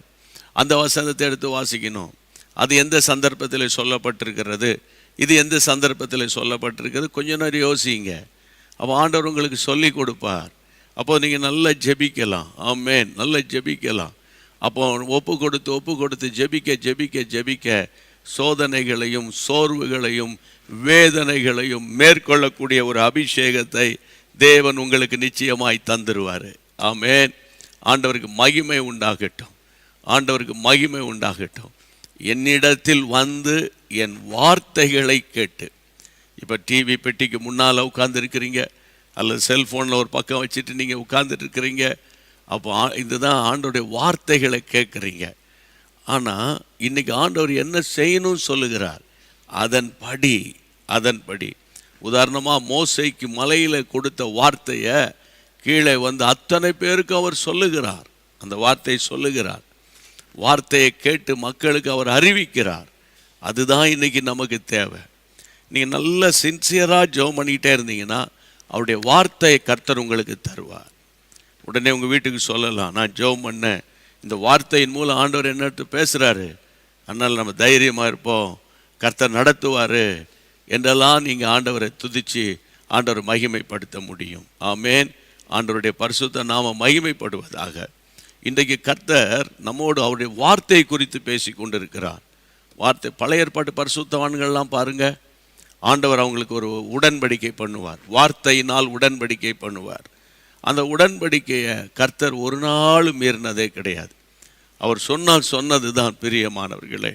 அந்த வசனத்தை எடுத்து வாசிக்கணும். அது எந்த சந்தர்ப்பத்தில் சொல்லப்பட்டிருக்கிறது, இது எந்த சந்தர்ப்பத்தில் சொல்லப்பட்டிருக்கிறது, கொஞ்ச நேரம் யோசிங்க. அப்போ ஆண்டவர் உங்களுக்கு சொல்லி கொடுப்பார். அப்போது நீங்கள் நல்லா ஜெபிக்கலாம். ஆமேன். நல்லா ஜெபிக்கலாம். அப்போ ஒப்பு கொடுத்து ஜெபிக்க சோதனைகளையும் சோர்வுகளையும் வேதனைகளையும் மேற்கொள்ளக்கூடிய ஒரு அபிஷேகத்தை தேவன் உங்களுக்கு நிச்சயமாய் தந்துருவார். ஆமேன். ஆண்டவருக்கு மகிமை உண்டாகட்டும். என்னிடத்தில் வந்து என் வார்த்தைகளை கேட்டு, இப்போ டிவி பெட்டிக்கு முன்னால் உட்கார்ந்துருக்கிறீங்க, அல்லது செல்ஃபோனில் ஒரு பக்கம் வச்சுட்டு நீங்கள் உட்கார்ந்துட்டு இருக்கிறீங்க. அப்போ இதுதான் ஆண்டவருடைய வார்த்தைகளை கேட்குறீங்க. ஆனால் இன்றைக்கி ஆண்டவர் என்ன செய்யணும்னு சொல்லுகிறார், அதன்படி உதாரணமாக மோசேக்கு மலையில் கொடுத்த வார்த்தையை கீழே வந்து அத்தனை பேருக்கு அவர் சொல்லுகிறார். அந்த வார்த்தையை சொல்லுகிறார். வார்த்தையை கேட்டு மக்களுக்கு அவர் அறிவிக்கிறார். அதுதான் இன்றைக்கி நமக்கு தேவை. நீங்கள் நல்ல சின்சியராக ஜெபம் பண்ணிக்கிட்டே இருந்தீங்கன்னா அவருடைய வார்த்தையை கர்த்தர் உங்களுக்கு தருவார். உடனே உங்கள் வீட்டுக்கு சொல்லலாம், நான் ஜெபம் பண்ணேன், இந்த வார்த்தையின் மூலம் ஆண்டவர் என்னட்டு பேசுகிறாரு, அதனால் நம்ம தைரியமாக இருப்போம், கர்த்தர் நடத்துவார் என்றெல்லாம் நீங்கள் ஆண்டவரை துதித்து ஆண்டவரை மகிமைப்படுத்த முடியும். ஆமேன். ஆண்டவருடைய பரிசுத்த நாம மகிமைப்படுவதாக. இன்றைக்கு கர்த்தர் நம்மோடு அவருடைய வார்த்தை குறித்து பேசி கொண்டிருக்கிறார். வார்த்தை பழைய ஏற்பாட்டு பரிசுத்தவான்கள்லாம் பாருங்க, ஆண்டவர் அவங்களுக்கு ஒரு உடன்படிக்கை பண்ணுவார், வார்த்தையினால் உடன்படிக்கை பண்ணுவார். அந்த உடன்படிக்கையை கர்த்தர் ஒரு நாள் மீறினதே கிடையாது. அவர் சொன்னால் சொன்னது தான் பிரியமானவர்களே.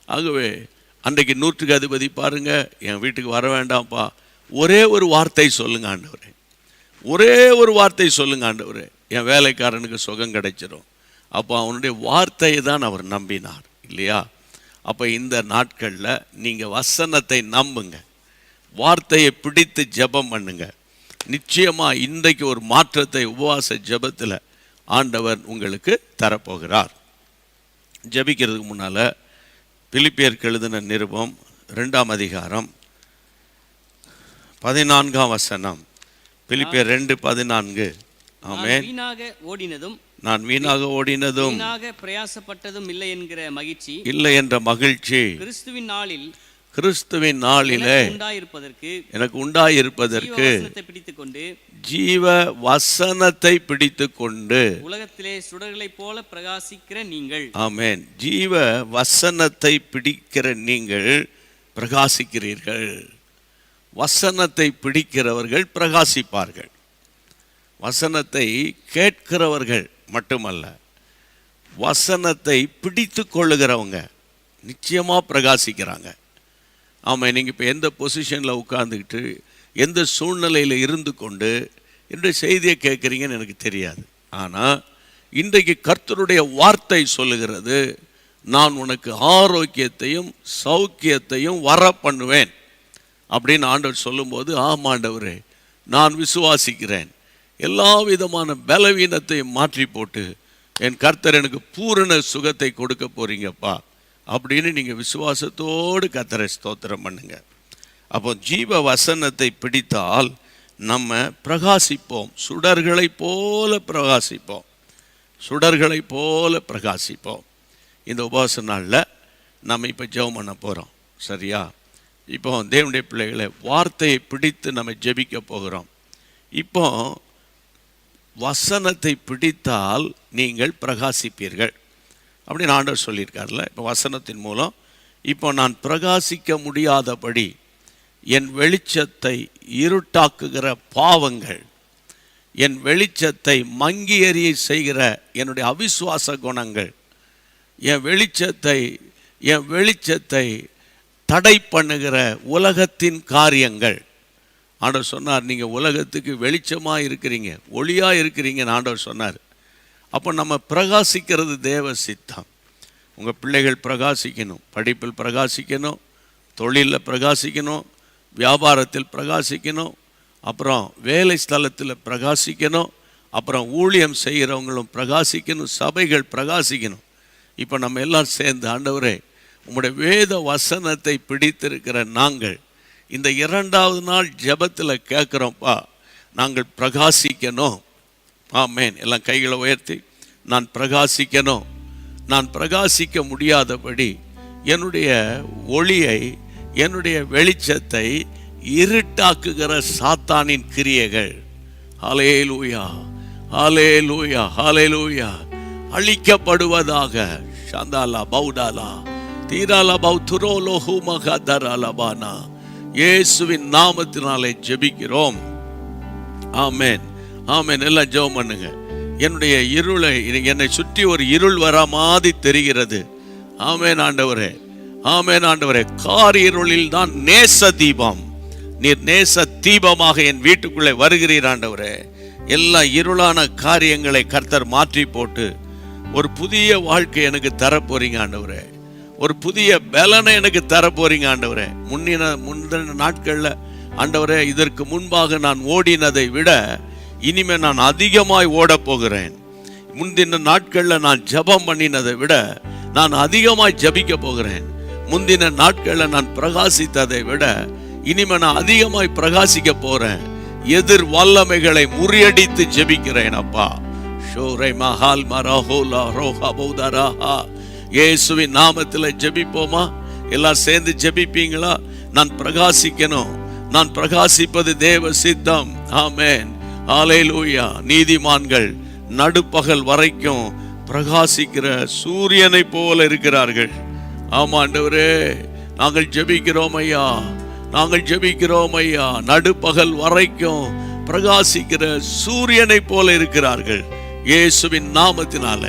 ஆகவே அன்றைக்கு 100க்கு அதிபதி பாருங்க, என் வீட்டுக்கு வர வேண்டாம்ப்பா, ஒரே ஒரு வார்த்தை சொல்லுங்க ஆண்டவரே, ஒரே ஒரு வார்த்தை சொல்லுங்க ஆண்டவரே, என் வேலைக்காரனுக்கு சுகம் கிடைச்சிடும். அப்போ அவனுடைய வார்த்தையை தான் அவர் நம்பினார் இல்லையா? அப்போ இந்த நாட்களில் நீங்கள் வசனத்தை நம்புங்க, வார்த்தையை பிடித்து ஜெபம் பண்ணுங்க. நிச்சயமாக இன்றைக்கு ஒரு மாற்றத்தை உபவாச ஜெபத்தில் ஆண்டவர் உங்களுக்கு தரப்போகிறார். ஜெபிக்கிறதுக்கு முன்னால் பிலிப்பியருக்கு எழுதின நிருபம் 2ஆம் அதிகாரம் 14ஆம் வசனம். பிலிப்பியர் 2:14. ஆமென். நான் வீணாக ஓடினதும் பிரயாசப்பட்டதும் இல்லை என்கிற மகிழ்ச்சி, இல்லை என்ற மகிழ்ச்சி கிறிஸ்துவின் நாளிலே எனக்கு உண்டாயிருப்பதற்கு ஜீவ வசனத்தை பிடித்து கொண்டு உலகத்திலே சுடர்களைப் போல பிரகாசிக்கிற நீங்கள். ஆமென். ஜீவ வசனத்தை பிடிக்கிற நீங்கள் பிரகாசிக்கிறீர்கள். வசனத்தை பிடிக்கிறவர்கள் பிரகாசிப்பார்கள். வசனத்தை கேட்கிறவர்கள் மட்டுமல்ல, வசனத்தை பிடித்து கொள்ளுகிறவங்க நிச்சயமாக பிரகாசிக்கிறாங்க. ஆமாம். நீங்கள் இப்போ எந்த பொசிஷனில் உட்கார்ந்துக்கிட்டு எந்த சூழ்நிலையில் இருந்து கொண்டு என்னுடைய செய்தியை கேட்குறீங்கன்னு எனக்கு தெரியாது. ஆனால் இன்றைக்கு கர்த்தருடைய வார்த்தை சொல்லுகிறது, நான் உனக்கு ஆரோக்கியத்தையும் சௌக்கியத்தையும் வர பண்ணுவேன் அப்படின்னு ஆண்டவர் சொல்லும்போது, ஆமாண்டவரே நான் விசுவாசிக்கிறேன், எல்லா விதமான பலவீனத்தையும் மாற்றி போட்டு என் கர்த்தர் எனக்கு பூரண சுகத்தை கொடுக்க போறீங்கப்பா அப்படின்னு நீங்கள் விசுவாசத்தோடு கர்த்தரை ஸ்தோத்திரம் பண்ணுங்க. அப்போ ஜீவ வசனத்தை பிடித்தால் நம்ம பிரகாசிப்போம், சுடர்களை போல பிரகாசிப்போம், சுடர்களை போல பிரகாசிப்போம். இந்த உபவாச நாளில் நம்ம இப்போ ஜெபம் பண்ண போகிறோம், சரியா? இப்போ தேவனுடைய பிள்ளைகளை வார்த்தையை பிடித்து நம்ம ஜெபிக்க போகிறோம். இப்போ வசனத்தை பிடித்தால் நீங்கள் பிரகாசிப்பீர்கள் அப்படின்னு ஆண்டவர் சொல்லியிருக்கார்ல. இப்போ வசனத்தின் மூலம் இப்போ நான் பிரகாசிக்க முடியாதபடி என் வெளிச்சத்தை இருட்டாக்குகிற பாவங்கள், என் வெளிச்சத்தை மங்கி எறிய செய்கிற என்னுடைய அவிசுவாச குணங்கள், என் வெளிச்சத்தை தடை பண்ணுகிற உலகத்தின் காரியங்கள். ஆண்டவர் சொன்னார், நீங்கள் உலகத்துக்கு வெளிச்சமாக இருக்கிறீங்க, ஒளியாக இருக்கிறீங்கன்னு ஆண்டவர் சொன்னார். அப்போ நம்ம பிரகாசிக்கிறது தேவ சித்தம். உங்கள் பிள்ளைகள் பிரகாசிக்கணும், படிப்பில் பிரகாசிக்கணும், தொழிலில் பிரகாசிக்கணும், வியாபாரத்தில் பிரகாசிக்கணும், அப்புறம் வேலை ஸ்தலத்தில் பிரகாசிக்கணும், அப்புறம் ஊழியம் செய்கிறவங்களும் பிரகாசிக்கணும், சபைகள் பிரகாசிக்கணும். இப்போ நம்ம எல்லாம் சேர்ந்து, ஆண்டவரே உம்முடைய வேத வசனத்தை பிடித்திருக்கிற நாங்கள் இந்த 2வது நாள் ஜெபத்தில் கேட்குறோம்ப்பா, நாங்கள் பிரகாசிக்கணும். ஆமென். எல்லாம் கைகளை உயர்த்தி, நான் பிரகாசிக்கணும். நான் பிரகாசிக்க முடியாதபடி என்னுடைய ஒளியை, என்னுடைய வெளிச்சத்தை இருட்டாக்குகிற சாத்தானின் கிரியைகள், ஹல்லேலூயா ஹல்லேலூயா ஹல்லேலூயா, அழிக்கப்படுவதாக. ஷந்தாலா பௌடாலா தீராலா பௌதுரோலோ ஹூமகதரலபானா, இயேசுவின் நாமத்தினாலே ஜெபிக்கிறோம். ஆமென் ஆமென். எல்லாம் ஜெபம் பண்ணுங்க. என்னுடைய இருளை, என்னை சுற்றி ஒரு இருள் வரா மாதிரி தெரிகிறது. ஆமென் ஆண்டவரே, ஆமென் ஆண்டவரே. கார் இருளில் தான் நேச தீபம், நீர் நேச தீபமாக என் வீட்டுக்குள்ளே வருகிறீர் ஆண்டவரே. எல்லா இருளான காரியங்களை கர்த்தர் மாற்றி போட்டு ஒரு புதிய வாழ்க்கை எனக்கு தரப்போறீங்க ஆண்டவரே. ஒரு புதிய பலனை எனக்கு தரப்போறீங்க ஆண்டவரே. முந்தின நாட்களில் ஆண்டவரே, இதற்கு முன்பாக நான் ஓடினதை விட இனிமே நான் அதிகமாய் ஓட போகிறேன். முந்தின நாட்களில் நான் ஜெபம் பண்ணினதை விட நான் அதிகமாய் ஜெபிக்க போகிறேன். முந்தின நாட்களில் நான் பிரகாசித்ததை விட இனிமே நான் அதிகமாய் பிரகாசிக்க போறேன். எதிர் வல்லமைகளை முறியடித்து ஜெபிக்கிறேன் அப்பா. ஷோரை மஹால் மரஹோலா ரோஹா பௌதராஹா. இயேசுவின் நாமத்தில் ஜெபிப்போமா? எல்லாம் சேர்ந்து ஜெபிப்பீங்களா? நான் பிரகாசிக்கணும், நான் பிரகாசிப்பது தேவ சித்தம். ஆமென், ஹல்லேலூயா. நீதிமான்கள் நடுப்பகல் வரைக்கும் பிரகாசிக்கிற சூரியனை போல இருக்கிறார்கள். ஆமா ஆண்டவரே, நாங்கள் ஜெபிக்கிறோம் ஐயா, நாங்கள் ஜெபிக்கிறோம் ஐயா. நடுப்பகல் வரைக்கும் பிரகாசிக்கிற சூரியனை போல இருக்கிறார்கள். இயேசுவின் நாமத்தினால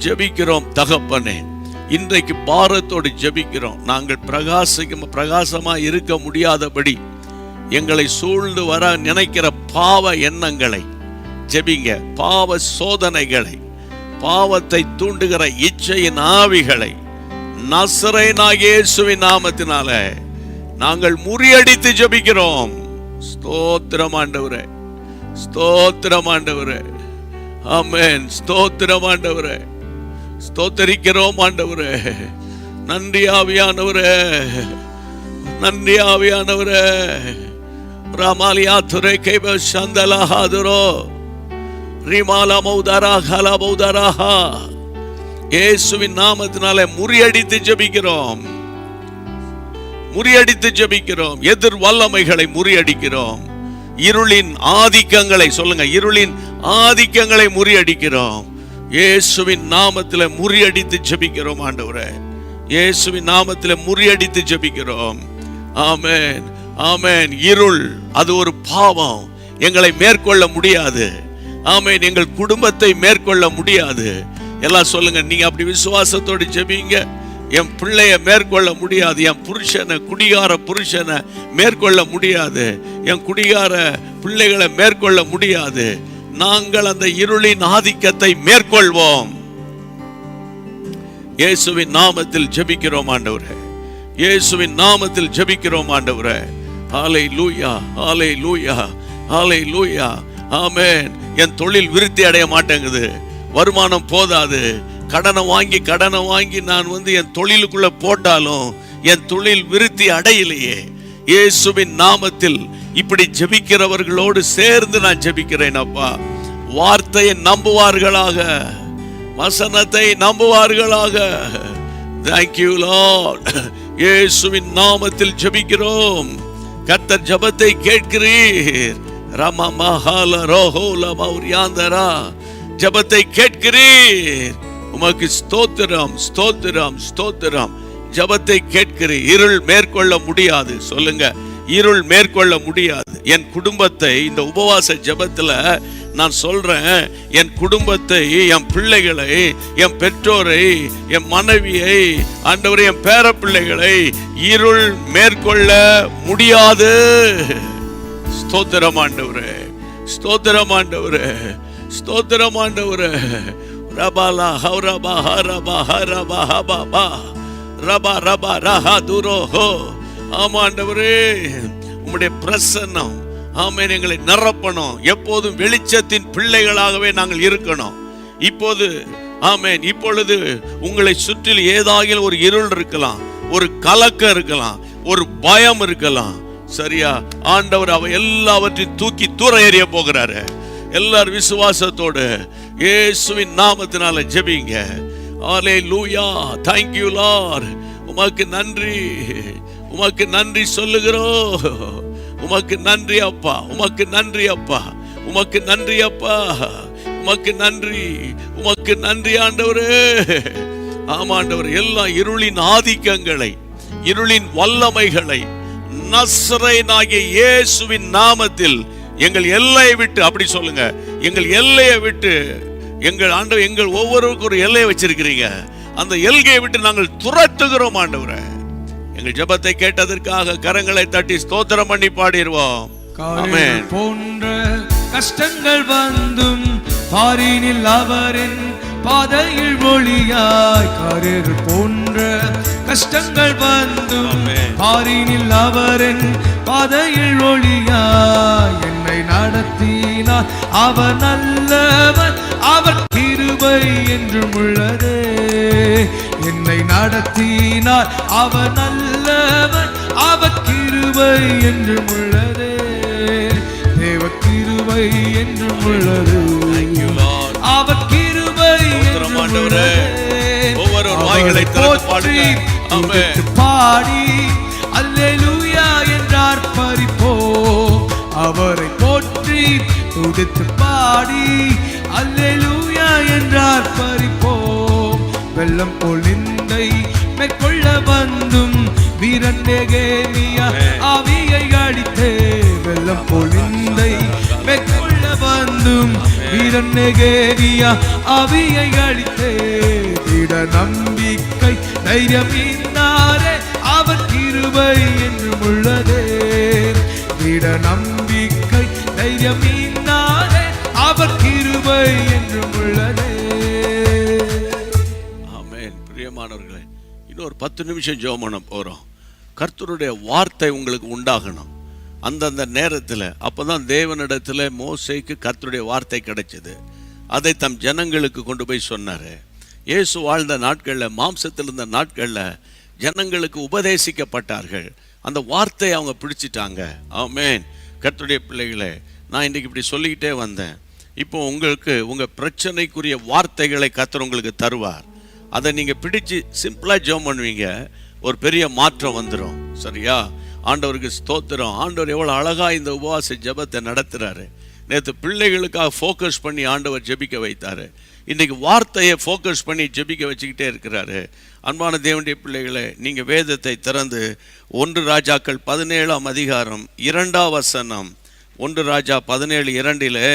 ஜெபிக்கிறோம் தகப்பனே. இன்றைக்கு பாரத்தோடு ஜெபிக்கிறோம். நாங்கள் பிரகாசமா இருக்க முடியாதபடி எங்களை சூழ்ந்து வர நினைக்கிற பாவ எண்ணங்களை ஜெபிங்க. பாவ சோதனைகளை, பாவத்தை தூண்டுகிற இச்சையின் ஆவிகளை நசரேயனாகிய இயேசுவின் நாமத்தினால நாங்கள் முறியடித்து ஜெபிக்கிறோம். ஸ்தோத்திரம் ஆண்டவரே, ஸ்தோத்திரம் ஆண்டவரே. ஆமென், ஸ்தோத்திரம் ஆண்டவரே. ஸ்தோத்தரிக்கிறோம் ஆண்டவரே. நன்றி ஆவியானவரே, நன்றி ஆவியானவரே. ராமாலியா துரை கைப சந்தலஹாதுரோ ரிமாலா மௌதரா கலா மௌதராஹா. இயேசுவின் நாமத்தினாலே முறியடித்து ஜெபிக்கிறோம், முறியடித்து ஜெபிக்கிறோம். எதிர் வல்லமைகளை முறியடிக்கிறோம். இருளின் ஆதிக்கங்களை சொல்லுங்க, இருளின் ஆதிக்கங்களை முறியடிக்கிறோம். இயேசுவின் நாமத்திலே முறியடித்து ஜெபிக்கிறோம் ஆண்டவரே. இயேசுவின் நாமத்திலே முறியடித்து ஜெபிக்கிறோம். ஆமென், ஆமென். இருள் அது ஒரு பாவம், எங்களை மேற்கொள்ள முடியாது. ஆமென், எங்கள் குடும்பத்தை மேற்கொள்ள முடியாது. எல்லாம் சொல்லுங்க, நீங்க அப்படி விசுவாசத்தோடு ஜெபிங்க. என் பிள்ளைய மேற்கொள்ள முடியாது, என் புருஷனை, குடிகார புருஷனை மேற்கொள்ள முடியாது, என் குடிகார பிள்ளைகளை மேற்கொள்ள முடியாது. நாங்கள் அந்த இருளின் ஆதிக்கத்தை மேற்கொள்வோம். இயேசுவின் நாமத்தில் ஜெபிக்கிறோம் ஆண்டவரே, இயேசுவின் நாமத்தில் ஜெபிக்கிறோம் ஆண்டவரே. ஹல்லேலூயா, ஹல்லேலூயா, ஹல்லேலூயா. ஆமென். என் தொழில் விருத்தி அடைய மாட்டேங்குது, வருமானம் போதாது, கடனை வாங்கி நான் என் தொழிலுக்குள்ள போட்டாலும் என் தொழில் விருத்தி அடையிலையே. இயேசுவின் நாமத்தில் இப்படி ஜெபிக்கிறவர்களோடு சேர்ந்து நான் ஜெபிக்கிறேன் அப்பா. வார்த்தையை நம்புவார்களாக, வசனத்தை நம்புவார்களாக. Thank you Lord. இயேசுவின் நாமத்தில் ஜெபிக்கிறோம். கர்த்தர் ஜெபத்தை கேட்கிறீர். ரமமஹால ரோஹோல மௌரியாந்தரா, ஜெபத்தை கேட்கிறீர். உமக்கு ஸ்தோத்திரம், ஸ்தோத்திரம், ஸ்தோத்திரம். ஜெபத்தை கேட்கிறீர். இருள் மேற்கொள்ள முடியாது. சொல்லுங்க, இருள் மேற்கொள்ள முடியாது. என் குடும்பத்தை இந்த உபவாச ஜெபத்துல நான் சொல்றேன், என் குடும்பத்தை, என் பிள்ளைகளை, என் பெற்றோரை, என் மனைவியை, ஆண்டவரே என் பேர பிள்ளைகளை இருள் மேற்கொள்ள முடியாது. ஸ்தோத்திரம் ஆண்டவரே, ஸ்தோத்திரம் ஆண்டவரே, ஸ்தோத்திரம் ஆண்டவரே. ரபாலா ஹௌரபா ஹரபா ஹரபா ஹபா ரபா ரபா ரஹா துரோஹோ. ஆமா ஆண்டவரே, உம்முடைய பிரசன்னம் ஆமென் எங்களை நிரப்பணும். எப்போதும் வெளிச்சத்தின் பிள்ளைகளாகவே நாங்கள் இருக்கணும். இப்போது ஆமென், இப்பொழுது உங்களை சுற்றில் ஏதாகிலும் ஒரு இருள் இருக்கலாம், ஒரு கலக்கம் இருக்கலாம், ஒரு பயம் இருக்கலாம். சரியா? ஆண்டவர் அவை எல்லாவற்றையும் தூக்கி தூர எறிய போகிறாரு. எல்லாரும் விசுவாசத்தோடு இயேசுவின் நாமத்தினால ஜெபிங்க. ஹல்லேலூயா. Thank you Lord. உமக்கு நன்றி, உமக்கு நன்றி சொல்லுகிறோம். உமக்கு நன்றி அப்பா, உமக்கு நன்றி அப்பா, உமக்கு நன்றி அப்பா, உமக்கு நன்றி, உமக்கு நன்றி ஆண்டவரே. ஆமா ஆண்டவரே, எல்லா இருளின் ஆதிக்கங்களை, இருளின் வல்லமைகளை நசரேயனாகிய இயேசுவின் நாமத்தில் எங்கள் எல்லையை விட்டு, அப்படி சொல்லுங்க, எங்கள் எல்லையை விட்டு, எங்கள் ஆண்டவர் எங்கள் ஒவ்வொருவருக்கும் ஒரு எல்லையை வச்சிருக்கிறீங்க, அந்த எல்கையை விட்டு நாங்கள் துரத்துகிறோம் ஆண்டவரே. எங்கள் ஜெபத்தை கேட்டதற்காக கரங்களை தட்டி ஸ்தோத்திரம் பண்ணி பாடிடுவோம். ஆமென். போன்ற கஷ்டங்கள் வந்தும் பாரினில் அவரின் பாதையில் ஒளியாய், காரில் போன்ற கஷ்டங்கள் வந்தும் பாரினில் அவரின் பாதையில் ஒளியாய், என்னை நடத்தினார் அவர் நல்லவர், அவர் கிருபை என்றும் உள்ளதே. என்னை நடத்தினார் அவர் நல்லவர், அவர் கிருபை என்றும் உள்ளதே. தேவ கிருபை என்றும் உள்ளது. ஆண்டவரே. ஒவ்வொரு வாய்களை திறந்து பாடுங்க. ஆமென். பாடி அல்லேலூயா என்றார் பரிப்போ. அவரை போற்றி துதித்து பாடி அல்லேலூயா என்றார் பரிப்போ. வெள்ளம் போல் நிந்தை மேற்கொள்ள வந்தும் வீரன் நெகேமியா ஆவியை அடித்தே. வெள்ளம் போல் நிந்தை மேற்கொள்ள வந்தும் வீரன் நெகேமியா ஆவியை அடித்தே. திட நம்பிக்கை தைரியம் இன்னாரே அவர் கிருபை என்றும் உள்ளதே. திட நம்பிக்கை தைரியம் இன்னாரே அவர் கிருபை என்றும் உள்ளதே. ஆமென். பிரியமானவர்களே, இன்னொரு 10 நிமிஷம் ஜெபம் பண்ண போறோம். கர்த்தருடைய வார்த்தை உங்களுக்கு உண்டாகணும் அந்தந்த நேரத்தில். அப்பதான் தேவனிடத்தில் மோசேக்கு கர்த்தருடைய வார்த்தை கிடைச்சது. அதை தம் ஜனங்களுக்கு கொண்டு போய் சொன்னார். இயேசு வாழ்ந்த நாட்களில், மாம்சத்தில் இருந்த நாட்களில் ஜனங்களுக்கு உபதேசிக்கப்பட்டார்கள். அந்த வார்த்தையை அவங்க பிடிச்சிட்டாங்க. ஆமென். கர்த்தருடைய பிள்ளைகளே, நான் இன்றைக்கி இப்படி சொல்லிக்கிட்டே வந்தேன். இப்போ உங்களுக்கு உங்கள் பிரச்சனைக்குரிய வார்த்தைகளை கர்த்தர் உங்களுக்கு தருவார். அதை நீங்கள் பிடிச்சு சிம்பிளாக ஜெபம் பண்ணுவீங்க, ஒரு பெரிய மாற்றம் வந்துடும். சரியா? ஆண்டவருக்கு ஸ்தோத்திரம். ஆண்டவர் எவ்வளோ அழகாக இந்த உபவாச ஜெபத்தை நடத்துகிறாரு. நேற்று பிள்ளைகளுக்காக ஃபோக்கஸ் பண்ணி ஆண்டவர் ஜெபிக்க வைத்தார். இன்றைக்கி வார்த்தையை ஃபோக்கஸ் பண்ணி ஜெபிக்க வச்சுக்கிட்டே இருக்கிறாரு. அன்பான தேவனுடைய பிள்ளைகளை, நீங்கள் வேதத்தை திறந்து 1 ராஜாக்கள் 17ஆம் அதிகாரம் 2ஆம் வசனம். 1 ராஜா 17:2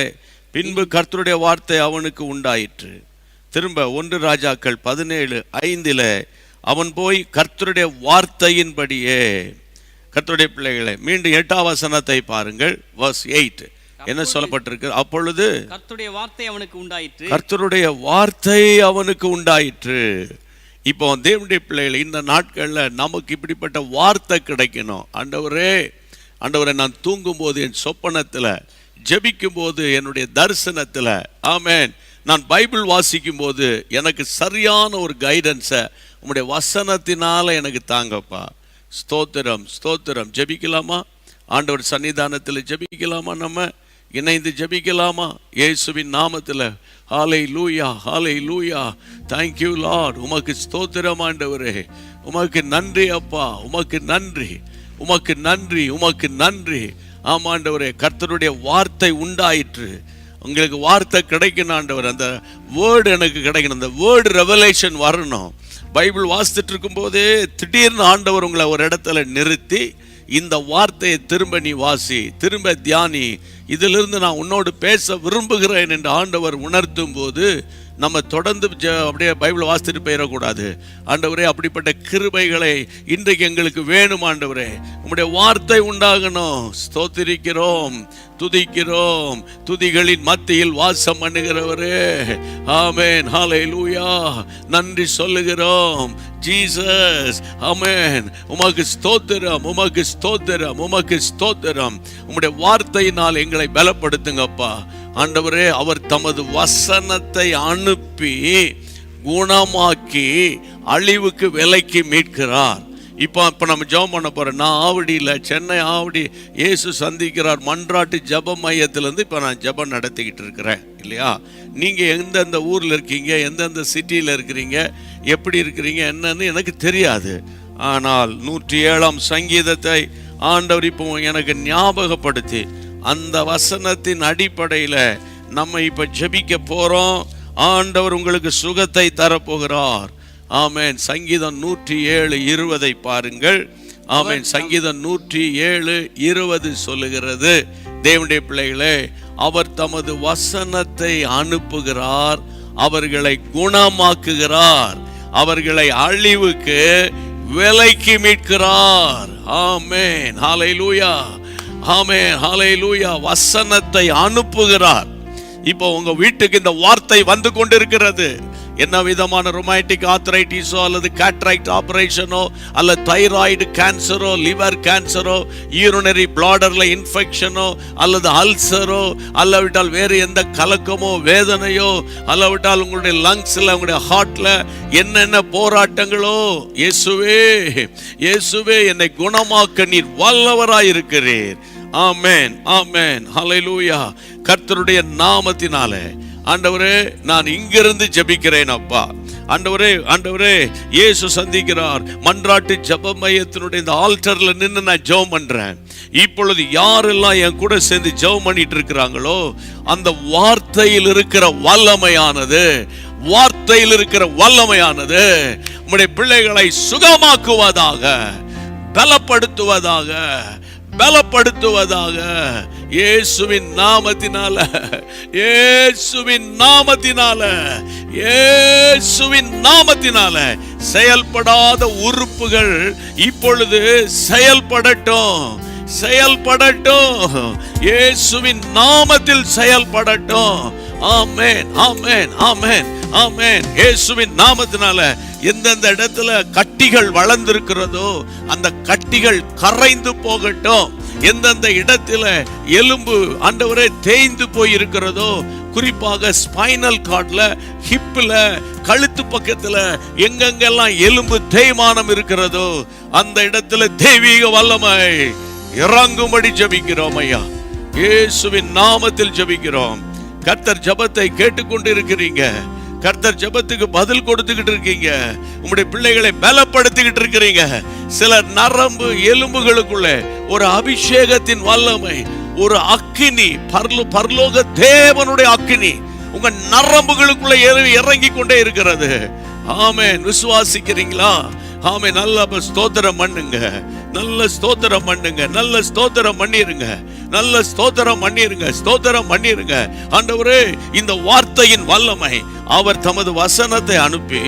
பின்பு கர்த்தருடைய வார்த்தை அவனுக்கு உண்டாயிற்று. திரும்ப 1 ராஜாக்கள் 17:5 அவன் போய் கர்த்தருடைய வார்த்தையின்படியே. கர்த்தருடைய பிள்ளைகளை, மீண்டும் 8ஆம் வசனத்தை பாருங்கள். verse 8 என்ன சொல்லப்பட்டிருக்கு? அப்பொழுது கர்த்தருடைய வார்த்தை அவனுக்கு உண்டாயிற்று. கர்த்தருடைய வார்த்தை அவனுக்கு உண்டாயிற்று. இப்போ தேவனுடைய பிள்ளைகளை, இந்த நாட்களில் நமக்கு இப்படிப்பட்ட வார்த்தை கிடைக்கணும். ஆண்டவரே, நான் தூங்கும்போது, என் சொப்பனத்தில், ஜெபிக்கும் போது, என்னுடைய தரிசனத்தில், ஆமென், நான் பைபிள் வாசிக்கும் போது எனக்கு சரியான ஒரு கைடன்ஸை உங்களுடைய வசனத்தினால எனக்கு தாங்கப்பா. ஸ்தோத்திரம், ஸ்தோத்திரம். ஜெபிக்கலாமா? ஆண்டவர் சன்னிதானத்தில் ஜெபிக்கலாமா? நம்ம இணைந்து ஜெபிக்கலாமா? இயேசுவின் நாமத்தில். ஹல்லேலூயா, ஹல்லேலூயா. Thank you Lord. உமக்கு ஸ்தோத்திரம் ஆண்டவரே. உமக்கு நன்றி அப்பா. உமக்கு நன்றி, உமக்கு நன்றி, உமக்கு நன்றி. ஆமாண்டவரே, கர்த்தருடைய வார்த்தை உண்டாயிற்று. உங்களுக்கு வார்த்தை கிடைக்கணும் ஆண்டவர். அந்த வேர்டு எனக்கு கிடைக்கணும். அந்த வேர்டு ரெவலேஷன் வரணும். பைபிள் வாசித்துட்டு இருக்கும் போதே திடீர்னு ஆண்டவர் உங்களை ஒரு இடத்துல நிறுத்தி, இந்த வார்த்தையை திரும்ப நீ வாசி, திரும்ப தியானி, இதிலிருந்து நான் உன்னோடு பேச விரும்புகிறேன் என்று ஆண்டவர் உணர்த்தும் போது நம்ம தொடர்ந்து அப்படியே பைபிள் வாசித்துட்டு போயிடக்கூடாது. ஆண்டவரே, அப்படிப்பட்ட கிருபைகளை இன்றைக்கு எங்களுக்கு வேணும் ஆண்டவரே. உம்முடைய வார்த்தை உண்டாகணும். ஸ்தோத்திரிக்கிறோம், துதிக்கிறோம். துதிகளின் மத்தியில் வாசம் பண்ணுகிறவரே, ஆமென், ஹல்லேலூயா. நன்றி சொல்லுகிறோம் ஜீசஸ். ஆமென். உமக்கு ஸ்தோத்திரம், உமக்கு ஸ்தோத்திரம், உமக்கு ஸ்தோத்திரம். உம்முடைய வார்த்தையினால் எங்களை பலப்படுத்துங்கப்பா. ஆண்டவரே, அவர் தமது வசனத்தை அனுப்பி குணமாக்கி அழிவுக்கு விலைக்கு மீட்கிறார். இப்போ நம்ம ஜெபம் பண்ண போகிறோம். நான் ஆவடியில், சென்னை ஆவடி இயேசு சந்திக்கிறார் மன்றாட்டு ஜெப மையத்திலேருந்து இப்போ நான் ஜெபம் நடத்திக்கிட்டு இருக்கிறேன் இல்லையா? நீங்கள் எந்தெந்த ஊரில் இருக்கீங்க, எந்தெந்த சிட்டியில் இருக்கிறீங்க, எப்படி இருக்கிறீங்க என்னன்னு எனக்கு தெரியாது. ஆனால் 107ஆம் சங்கீதத்தை ஆண்டவர் இப்போ எனக்கு ஞாபகப்படுத்தி அந்த வசனத்தின் அடிப்படையில் நம்ம இப்போ ஜெபிக்க போகிறோம். ஆண்டவர் உங்களுக்கு சுகத்தை தரப்போகிறார். ஆமென். சங்கீதம் 107:20 பாருங்கள். ஆமென். சங்கீதம் 107:20 சொல்லுகிறது, தேவனுடைய பிள்ளைகளே, அவர் தமது வசனத்தை அனுப்புகிறார், அவர்களை குணமாக்குகிறார், அவர்களை அழிவுக்கு விலைக்கு மீட்கிறார். ஆமென், ஹல்லேலூயா, ஆமென், ஹல்லேலூயா. வசனத்தை அனுப்புகிறார். இப்போ உங்க வீட்டுக்கு இந்த வார்த்தை வந்து கொண்டிருக்கிறது. என்ன விதமான ரொமாட்டிக் ஆர்த்ரைட்டிஸோ அல்லது கேட்ராக்ட் ஆபரேஷனோ அல்லது தைராய்டு கேன்சரோ, லிவர் கேன்சரோ, யூரினரி பிளாடர்ல இன்ஃபெக்ஷனோ அல்லது அல்சரோ, அல்லவிட்டால் வேறு எந்த கலக்கமோ வேதனையோ, அல்லவிட்டால் உங்களுடைய லங்ஸ்ல, உங்களுடைய ஹார்ட்ல என்னென்ன போராட்டங்களோ, இயேசுவே, இயேசுவே, என்னை குணமாக்க நீர் வல்லவராய் இருக்கிறீர். ஆமென், ஆமென், ஹல்லேலூயா. கர்த்தருடைய நாமத்தினாலே ஆண்டவரே நான் இங்கிருந்து ஜெபிக்கிறேன் அப்பா. ஆண்டவரே ஆண்டவரே இயேசு சந்திக்கிறார். மன்றாட்டு ஜெப மையத்தினுடைய இந்த ஆல்டர்ல நின்று நான் ஜெபம் பண்றேன். இப்பொழுது யாரெல்லாம் என் கூட சேர்ந்து ஜெபம் பண்ணிட்டு இருக்கிறாங்களோ அந்த வார்த்தையில் இருக்கிற வல்லமையானது, வார்த்தையில் இருக்கிற வல்லமையானது உம்முடைய பிள்ளைகளை சுகமாக்குவதாக, பலப்படுத்துவதாக, பலப்படுத்துவதாக. இயேசுவின் நாமத்தினால, இயேசுவின் நாமத்தினால, இயேசுவின் நாமத்தினால செயல்படாத உறுப்புகள் இப்பொழுது செயல்படட்டும், செயல்படட்டும். இயேசுவின் நாமத்தில் செயல்படட்டும். ஆமென், ஆமென், ஆமென், ஆமென். இயேசுவின் நாமத்தினால எந்தெந்த இடத்துல கட்டிகள் வளர்ந்திருக்கிறதோ அந்த கட்டிகள் கரைந்து போகட்டும். எந்தெந்த இடத்துல எலும்பு ஆண்டவரே தேய்ந்து போய் இருக்கிறதோ, குறிப்பாக ஸ்பைனல் கார்ட்ல, ஹிப்ல, கழுத்து பக்கத்துல எங்கெங்கெல்லாம் எலும்பு தேய்மானம் இருக்கிறதோ அந்த இடத்துல தெய்வீக வல்லமை இறங்கும்படி ஜெபிக்கிறோம் ஐயா. இயேசுவின் நாமத்தில் ஜெபிக்கிறோம். கர்த்தர் ஜெபத்தை கேட்டுக்கொண்டு இருக்கிறீங்க. கர்த்தர் ஜெபத்துக்கு பதில் கொடுத்துக்கிட்டு இருக்கீங்க. உங்களுடைய பிள்ளைகளை பலப்படுத்திக்கிட்டு இருக்கிறீங்க. சில நரம்பு எலும்புகளுக்குள்ள ஒரு அபிஷேகத்தின் வல்லமை, ஒரு அக்கினி, பரலோக தேவனுடைய அக்கினி உங்க நரம்புகளுக்குள்ள இறங்கி கொண்டே இருக்கிறது. ஆமென். விசுவாசிக்கிறீங்களா? ஆமே. நல்ல ஸ்தோத்திரம் பண்ணுங்க, நல்ல ஸ்தோத்திரம் பண்ணுங்க, நல்ல ஸ்தோத்திரம் பண்ணிருங்க, நல்ல ஸ்தோத்திரம் பண்ணிருங்க, ஸ்தோத்திரம் பண்ணிருங்க. ஆண்டவரே இந்த வார்த்தையின் வல்லமை, அவர் தமது வசனத்தை அனுப்பி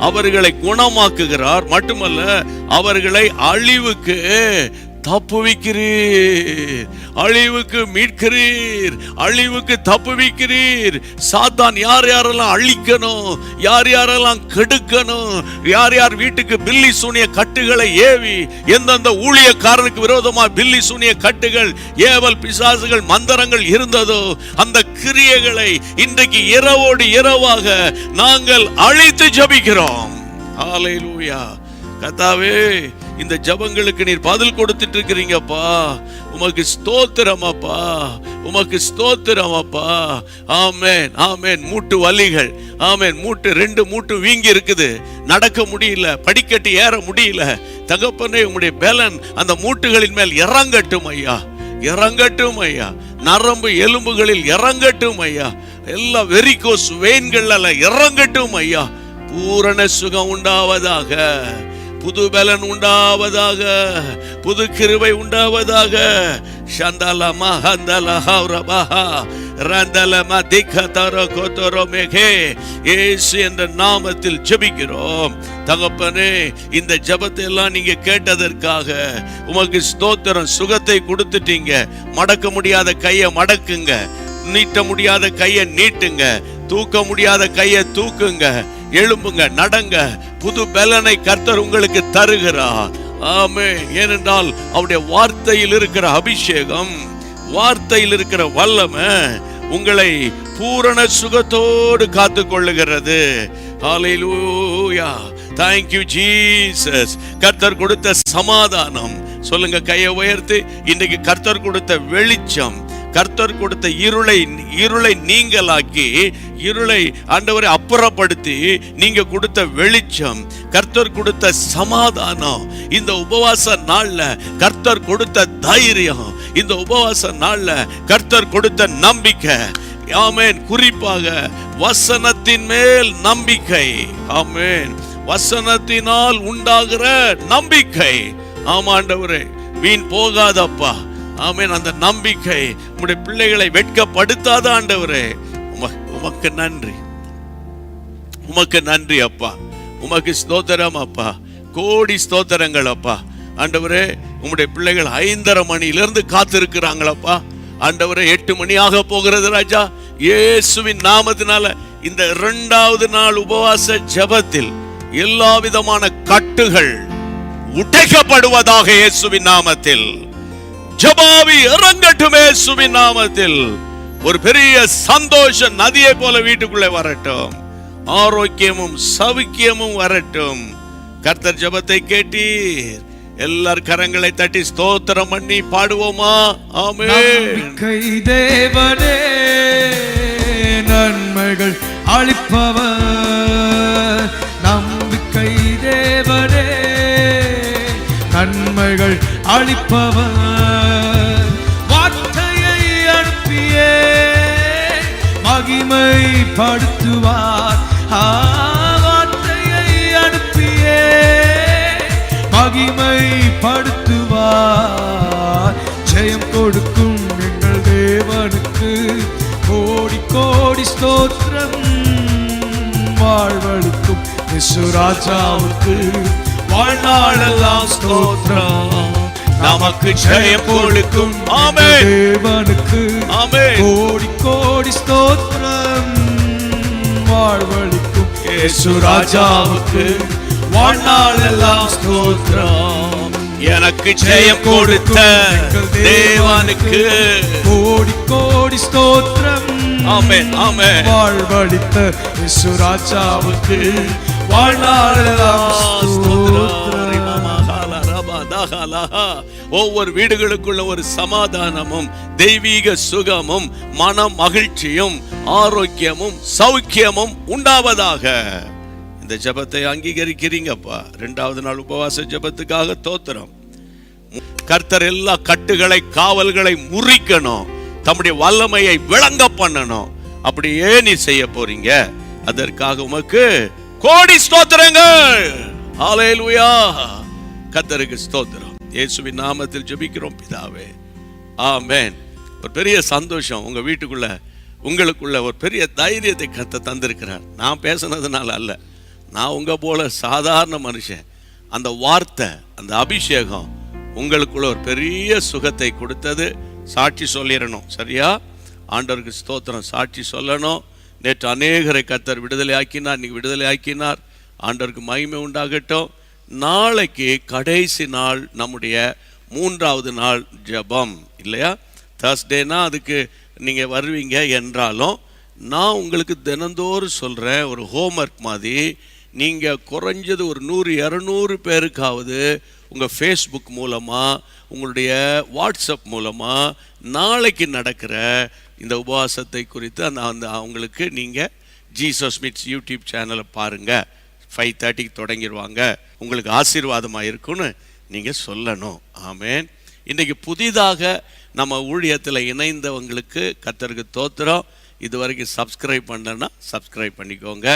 அவர்களை குணமாக்குகிறார். மட்டுமல்ல அவர்களை அழிவுக்கு தப்புவிக்கிறீர், அழிவுக்கு மீட்கிறீர், அழிவுக்கு தப்புவிக்கிறீர். சாத்தான் யார் யாரெல்லாம் அழிக்கணும், யார் யாரெல்லாம் கெடுக்கணும், யார் யார் வீட்டுக்கு பில்லி சூனிய கட்டுகளை ஏவி எந்தெந்த ஊழியக்காரனுக்கு விரோதமா பில்லி சூனிய கட்டுகள், ஏவல் பிசாசுகள், மந்திரங்கள் இருந்ததோ அந்த கிரியைகளை இன்றைக்கு இரவோடு இரவாக நாங்கள் அழித்து ஜெபிக்கிறோம். ஹல்லேலூயா. கர்த்தாவே இந்த ஜெபங்களுக்கு நீர் பதில் கொடுத்துட்டு இருக்கிறீங்கப்பா. உமக்கு ஸ்தோத்திரம் அப்பா, உமக்கு ஸ்தோத்திரம் அப்பா. ஆமென், ஆமென். மூட்டு வலிகள், ஆமென். ரெண்டு மூட்டு வீங்கி இருக்குது, நடக்க முடியல, படிக்கட்டு ஏற முடியல. தகப்பனே உம்முடைய பலன் அந்த மூட்டுகளின் மேல் இறங்கட்டும் ஐயா, இறங்கட்டும் ஐயா. நரம்பு எலும்புகளில் இறங்கட்டும் ஐயா. எல்லா வெரிகோஸ் வெயின்கள் இறங்கட்டும் ஐயா. பூரண சுகம் உண்டாவதாக, புது பலன் உண்டாவதாக, புது கிருபை உண்டாவதாக. சந்தல மஹந்தல ஹவ்ரபஹா ரந்தல மதிகதர கோதர மேகே. இயேசு என்ற நாமத்தில் ஜெபிக்கிறோம். தகப்பனே இந்த ஜெபத்தை எல்லாம் நீங்க கேட்டதற்காக உமக்கு ஸ்தோத்திரம். சுகத்தை கொடுத்துட்டீங்க. மடக்க முடியாத கையை மடக்குங்க, நீட்ட முடியாத கையை நீட்டுங்க, தூக்க முடியாத கையை தூக்குங்க, எழும்புங்க, நடங்க. புது பலனை கர்த்தர் உங்களுக்கு தருகிறார். ஆமென். ஏனென்றால் அவருடைய வார்த்தையில் இருக்கிற அபிஷேகம், வார்த்தையில் இருக்கிற வல்லமை உங்களை பூரண சுகத்தோடு காத்து கொள்ளுகிறது. ஹல்லேலூயா. Thank you Jesus. கர்த்தர் கொடுத்த சமாதானம், சொல்லுங்க கையை உயர்த்தி. இன்றைக்கு கர்த்தர் கொடுத்த வெளிச்சம், கர்த்தர் கொடுத்த இருளை நீங்களாக்கி, இருளை ஆண்டவரை அப்புறப்படுத்தி நீங்க கொடுத்த வெளிச்சம், கர்த்தர் கொடுத்த சமாதானம், இந்த உபவாச நாள்ல கர்த்தர் கொடுத்த தைரியம், இந்த உபவாச நாள்ல கர்த்தர் கொடுத்த நம்பிக்கை. ஆமென். குறிப்பாக வசனத்தின் மேல் நம்பிக்கை. ஆமென். வசனத்தினால் உண்டாகிற நம்பிக்கை. ஆமா ஆண்டவரே, வீண் போகாதப்பா. ஆமென். அந்த நம்பிக்கை உம்முடைய பிள்ளைகளை வெட்கப்படுத்தாத ஆண்டவரே. உமக்கு நன்றி, உமக்கு நன்றி அப்பா. உமக்கு ஸ்தோத்திரம் அப்பா. கோடி ஸ்தோத்திரங்கள் அப்பா. ஆண்டவரே உம்முடைய பிள்ளைகள் 5:30 மணியிலிருந்து காத்திருக்கிறாங்களப்பா. ஆண்டவரே 8 மணியாக போகிறது ராஜா. இயேசுவின் நாமத்தினால இந்த 2வது நாள் உபவாச ஜெபத்தில் எல்லா விதமான கட்டுகள் உடைக்கப்படுவதாக இயேசுவின் நாமத்தில். ஜெபாவி இறங்கட்டும் இயேசுவின் நாமத்தில். ஒரு பெரிய சந்தோஷ நதியை போல வீட்டுக்குள்ளே வரட்டும். ஆரோக்கியமும் சௌக்கியமும் வரட்டும். கர்த்தர் ஜெபத்தை கேட்டீர். எல்லார் கரங்களை தட்டி ஸ்தோத்திரம் பண்ணி பாடுவோமா? ஆமென். நம்பிக்கை தேவனே, நன்மை நன்மைகள் அளிப்பவர் நம்பிக்கை தேவனே, நன்மைகள் அளிப்பவர் வார்த்தையை அனுப்பியே மகிமைப்படுத்துவார். வார்த்தையை அனுப்பியே மகிமைப்படுத்துவார். ஜெயம் கொடுக்கும் எங்கள் தேவனுக்கு கோடி கோடி ஸ்தோத்திரம். வாழ்வளிக்கும் இயேசு ராஜாவுக்கு வாழ்நாளெல்லாம் ஸ்தோத்திரம். நமக்கு ஜெயம் கொடுக்கும் ஆமென் தேவனுக்கு ஆமென் கோடி கோடி ஸ்தோத்திரம். வாழ்வளிக்கும் இயேசு ராஜாவுக்கு வாழ்நாளெல்லாம் ஸ்தோத்திரம். எனக்கு ஜெயம் கொடுத்த தேவனுக்கு கோடி கோடி ஸ்தோத்திரம். ஆமென் ஆமென் வாழ்வளித்த இயேசு ராஜாவுக்கு வாழ்நாளெல்லாம் ஸ்தோத்திரம். ஒவ்வொரு வீடுகளுக்குள்ள ஒரு சமாதானமும் தெய்வீக சுகமும் மன மகிழ்ச்சியும் ஆரோக்கியமும் சௌக்கியமும் உண்டாவதாக. இந்த ஜெபத்தை அங்கீகரிக்கிறீங்கப்பா. 2வது நாள் உபவாச ஜெபத்துக்காக தோத்திரம். கர்த்தர் எல்லா கட்டுகளை காவல்களை முறிக்கணும், தம்முடைய வல்லமையை விளங்க பண்ணணும். அப்படியே நீ செய்ய போறீங்க. அதற்காக உமக்கு கோடி ஸ்தோத்திரங்கள். ஹல்லேலூயா. கர்த்தருக்கு ஸ்தோத்திரம். இயேசுவின் நாமத்தில் ஜெபிக்கிறோம் பிதாவே, ஆமென். ஒரு பெரிய சந்தோஷம் உங்க வீட்டுக்குள்ள, உங்களுக்குள்ள ஒரு பெரிய தைரியத்தை கர்த்தர் தந்திருக்கிறார். நான் பேசுனதுனால அல்ல, நான் உங்க போல சாதாரண மனுஷன். அந்த வார்த்தை, அந்த அபிஷேகம் உங்களுக்குள்ள ஒரு பெரிய சுகத்தை கொடுத்தது. சாட்சி சொல்லிடணும், சரியா? ஆண்டவருக்கு ஸ்தோத்திரம். சாட்சி சொல்லணும். நேற்று அநேகரை கர்த்தர் விடுதலை ஆக்கினார், இன்னைக்கு விடுதலை ஆக்கினார். ஆண்டவருக்கு மகிமை உண்டாகட்டும். நாளைக்கு கடைசி நாள், நம்முடைய 3வது நாள் ஜெபம் இல்லையா? தர்ஸ்டேனா அதுக்கு நீங்க வருவீங்க என்றாலும், நான் உங்களுக்கு தினந்தோறும் சொல்றேன், ஒரு ஹோம்ஒர்க் மாதிரி. நீங்க குறைஞ்சது ஒரு 100-200 பேருக்காவது உங்க ஃபேஸ்புக் மூலமா, உங்களுடைய வாட்ஸ்அப் மூலமா நாளைக்கு நடக்கிற இந்த உபவாசத்தை குறித்து அந்த அவங்களுக்கு நீங்க ஜீசஸ் மீட்ஸ் யூடியூப் சேனலை பாருங்க. 5:30 தொடங்கிடுவாங்க. உங்களுக்கு ஆசீர்வாதமாக இருக்குன்னு நீங்கள் சொல்லணும். ஆமென். இன்றைக்கி புதிதாக நம்ம ஊழியத்தில் இணைந்தவங்களுக்கு கர்த்தருக்கு தோத்திரம். இதுவரைக்கும் சப்ஸ்கிரைப் பண்ணலன்னா சப்ஸ்கிரைப் பண்ணிக்கோங்க,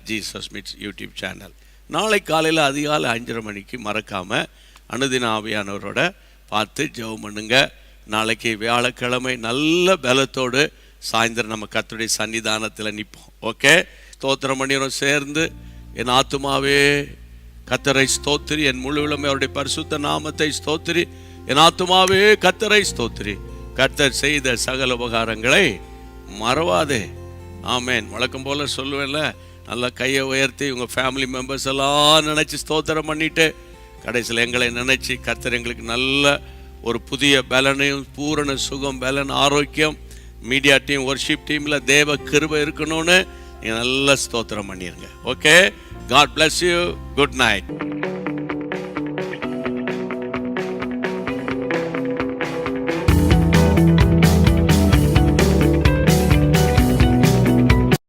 ஜீசஸ் மீட்ஸ் யூடியூப் சேனல். நாளை காலையில் அதிகாலை 5:30 மணிக்கு மறக்காமல் அனுதின ஆவியானவரோட பார்த்து ஜெபம் பண்ணுங்க. நாளைக்கு வியாழக்கிழமை நல்ல பலத்தோடு சாயந்தரம் நம்ம கர்த்தருடைய சன்னிதானத்தில் நிற்போம். ஓகே, ஸ்தோத்திரம் பண்ணிடுறோம் சேர்ந்து. என் ஆத்துமாவே கர்த்தரை ஸ்தோத்திரி, என் முழு உள்ளமே அவருடைய பரிசுத்த நாமத்தை ஸ்தோத்திரி. என் ஆத்துமாவே கர்த்தரை ஸ்தோத்திரி, கர்த்தர் செய்த சகல உபகாரங்களை மறவாதே. ஆமென். வழக்கம் போல சொல்லுவேன்ல, நல்லா கையை உயர்த்தி உங்கள் ஃபேமிலி மெம்பர்ஸ் எல்லாம் நினச்சி ஸ்தோத்திரம் பண்ணிட்டு, கடைசியில் எங்களை நினச்சி கர்த்தர் எங்களுக்கு நல்ல ஒரு புதிய பலனையும் பூரண சுகம், பலன், ஆரோக்கியம், மீடியா டீம், வர்ஷிப் டீமில் தேவ கிருபை இருக்கணும்னு நீங்கள் நல்லா ஸ்தோத்திரம் பண்ணிடுங்க. Okay, God bless you. Good night.